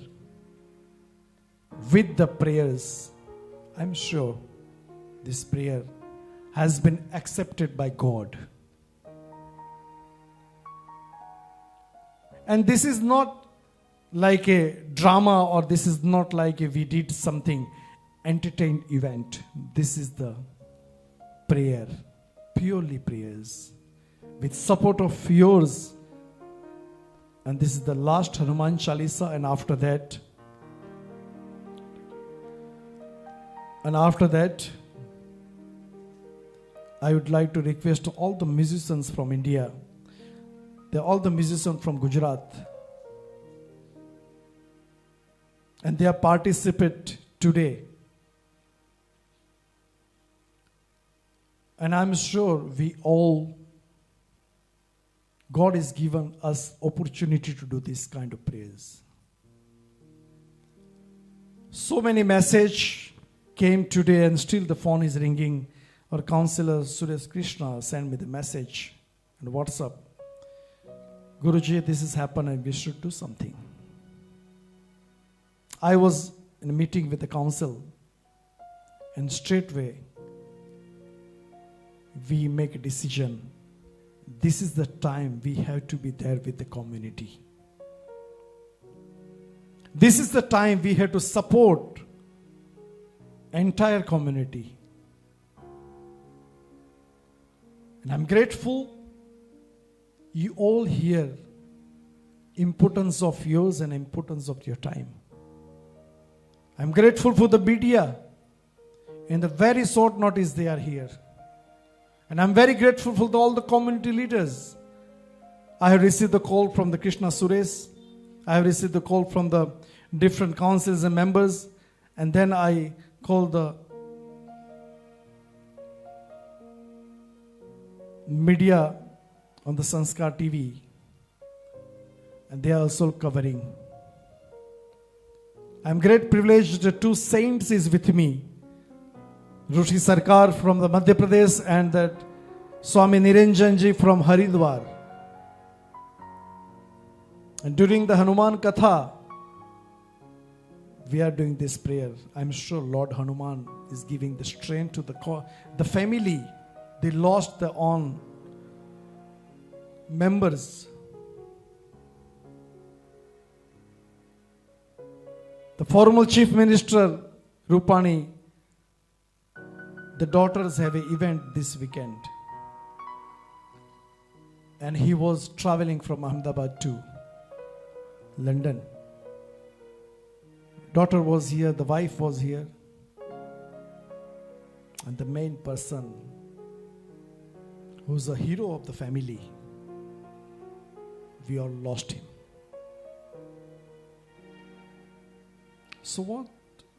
with the prayers. I'm sure this prayer has been accepted by God. And this is not like a drama, or this is not like we did something entertained event. This is the prayer, purely prayers, with support of yours. And this is the last Hanuman Chalisa, and after that, I would like to request all the musicians from India. They're all the musicians from Gujarat. And they are participate today. And I'm sure we all, God has given us opportunity to do this kind of prayers. So many messages came today and still the phone is ringing. Our counselor Suresh Krishna sent me the message on WhatsApp. Guruji, this has happened and we should do something. I was in a meeting with the council, and straightway we make a decision. This is the time we have to be there with the community. This is the time we have to support entire community. And I'm grateful you all hear importance of yours and importance of your time. I'm grateful for the media. In the very short notice they are here. And I'm very grateful for all the community leaders. I have received the call from the Krishna Suresh. I have received the call from the different councils and members. And then I called the media on the Sanskar TV. And they are also covering. I'm great privileged that two saints is with me. Rushi Sarkar from the Madhya Pradesh and that Swami Niranjan ji from Haridwar. And during the Hanuman Katha, we are doing this prayer. I'm sure Lord Hanuman is giving the strength to the family. They lost their own members. The former chief minister Rupani, the daughters have an event this weekend, and he was traveling from Ahmedabad to London. Daughter was here, the wife was here, and the main person who's a hero of the family, we all lost him. So what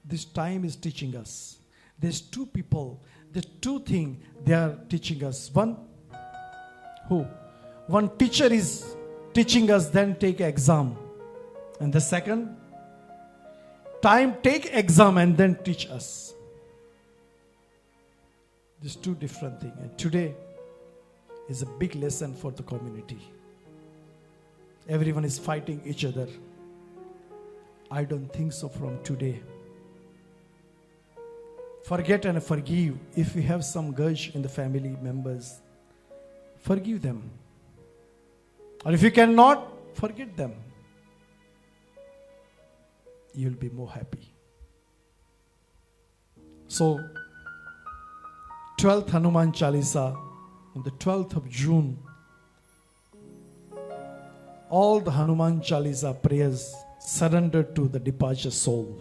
this time is teaching us, there's two people, there's two things they are teaching us. One teacher is teaching us, then take exam. And the second time, take exam and then teach us. These two different things. And today is a big lesson for the community. Everyone is fighting each other. I don't think so from today. Forget and forgive. If we have some grudge in the family members, forgive them. Or if you cannot, forget them. You'll be more happy. So, 12th Hanuman Chalisa, on the 12th of June, all the Hanuman Chalisa prayers surrendered to the departure soul.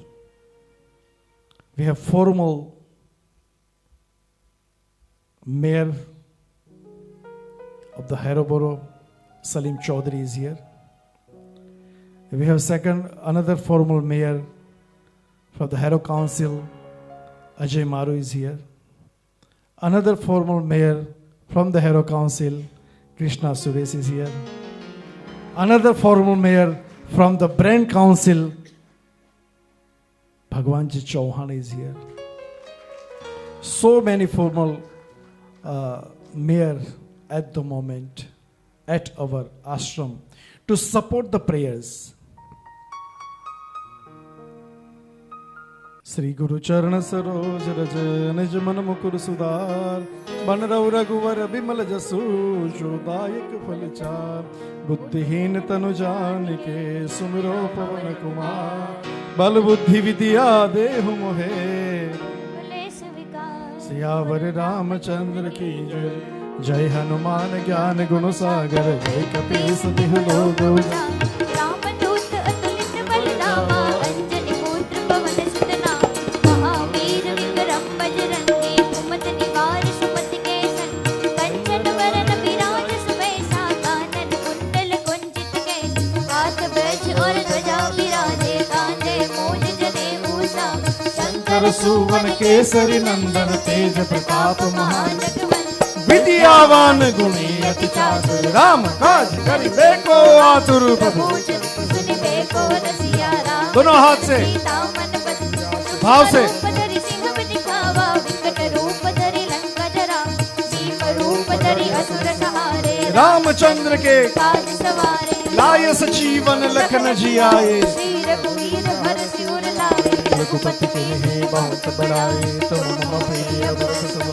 We have formal mayor of the Haroboro, Salim Chaudhary is here. We have another formal mayor from the Harrow Council, Ajay Maru is here. Another formal mayor from the Harrow Council, Krishna Suresh is here. Another formal mayor from the Brand Council, Bhagwanji Chauhan is here. So many formal mayor at the moment at our ashram to support the prayers. Sri Guru Charana Saroj Raja Nij Man Mukur Sudar Ban Rau Raghuvar Bimal Jasu Shodayak Phalichar Buddhihin Tanu Janike Sumiro Pavan Kumar Bal Buddhi Vidya Dehu Mohe Siyavar Ramachandra Ki Jai Hanuman Gyan Gunu Sagar Jai Kapil Satihu Logo सुवन केसरी नंदन तेज प्रताप महान विद्यावान गुणी अति चातुर राम काज करिबे को आतुर प्रभु दोनों हाथ से भाव से रामचंद्र के लाय सजीवन लखन जी आए रघुपति के हे बहुत बड़ाए तुम मम प्रिय भरत सब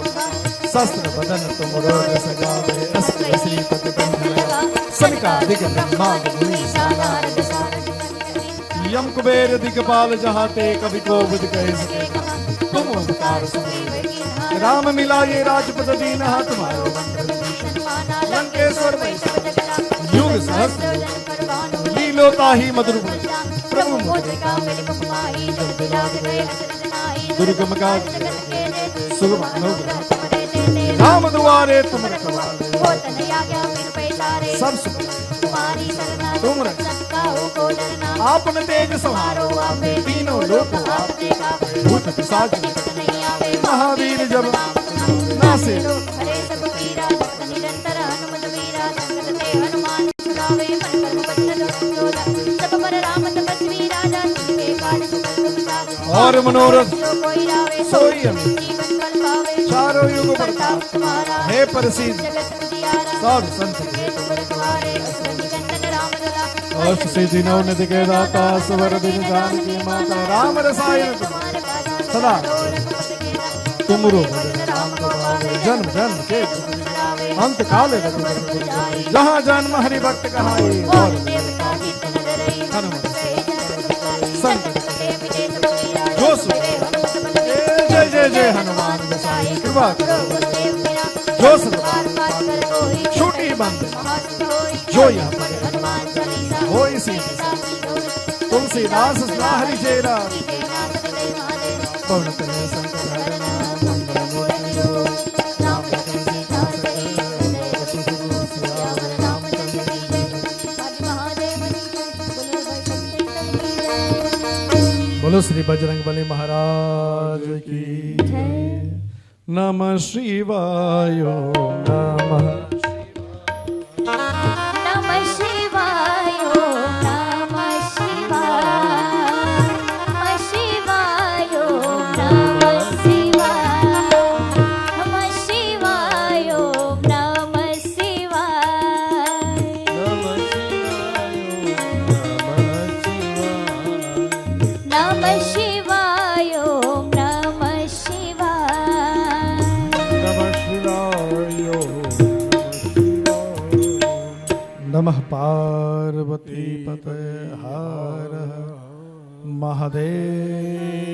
शस्त्र बदन तुम रोग सगावे अस्त्र श्रीपति बंधन सनकादिक ब्रह्मांड मुनि नारद यम कुबेर दिगपाल जहाते कवि को बुध कह सके तुम उपकार सुनो राम मिलाए राजपद दीना तुम्हारो लंकेश्वर में युग सहस्र लीलोता ही मधुर प्रभु मुद्रिका मेरे मुखमाई जब बिलाग गए अचरज नाई दुर्गम काज सुगम अनुग्रह राम दुआरे तुम रखवारे होत न आज्ञा बिन पैसारे सब सुख तुम्हारी शरणा तुम रक्षा हो को डरना आपन तेज संहारो आपे तीनों लोक आपने कापे भूत पिशाच नहीं आवे महावीर जब नासे हरे सब पीरा निरंतर हनुमत वीरा संकट ते हनुमान छुड़ावे मन कर्म बंधन जोड़ा सब पर राम तपस्वी राजा के काज सुकल बचावे और मनोरथ कोई रावे सोई जीवन फल पावे चारों युग प्रताप तुम्हारा हे प्रसिद्ध जगत उजियारा साधु संत के तुम रखवारे असुर निकंदन राम लला अष्ट सिद्धि नौ निधि के दाता सवर दिन जानकी माता राम रसायन सदा तुमरो राम को पावे जन्म जन्म के अंत काल जहाँ जन्म हरि भक्त कहाई और देवता की तुम डरई हनुमत से संत जय हनुमान गोसाई कृपा करो गुरुदेव मेरा जो सतबार पार कर कोई छोटी बंद महत्व होई जो यहाँ पर हनुमान चालीसा होई सी तुलसीदास हरि चेरा पवन तनय शंकर हरण मंगल मूर्ति जो राम लखन सीता सहित सियावर रामचंद्र की जय। हर महादेव बोलो श्री बजरंग बली महाराज की नमः शिवाय नमः नमः शिवाय ओम नमः शिवाय नमः शिवाय ओम नमः शिवाय नमः शिवाय ओम नमः शिवाय नमः शिवाय ओम नमः शिवाय नमः पार्वती पतये हर हर महादेव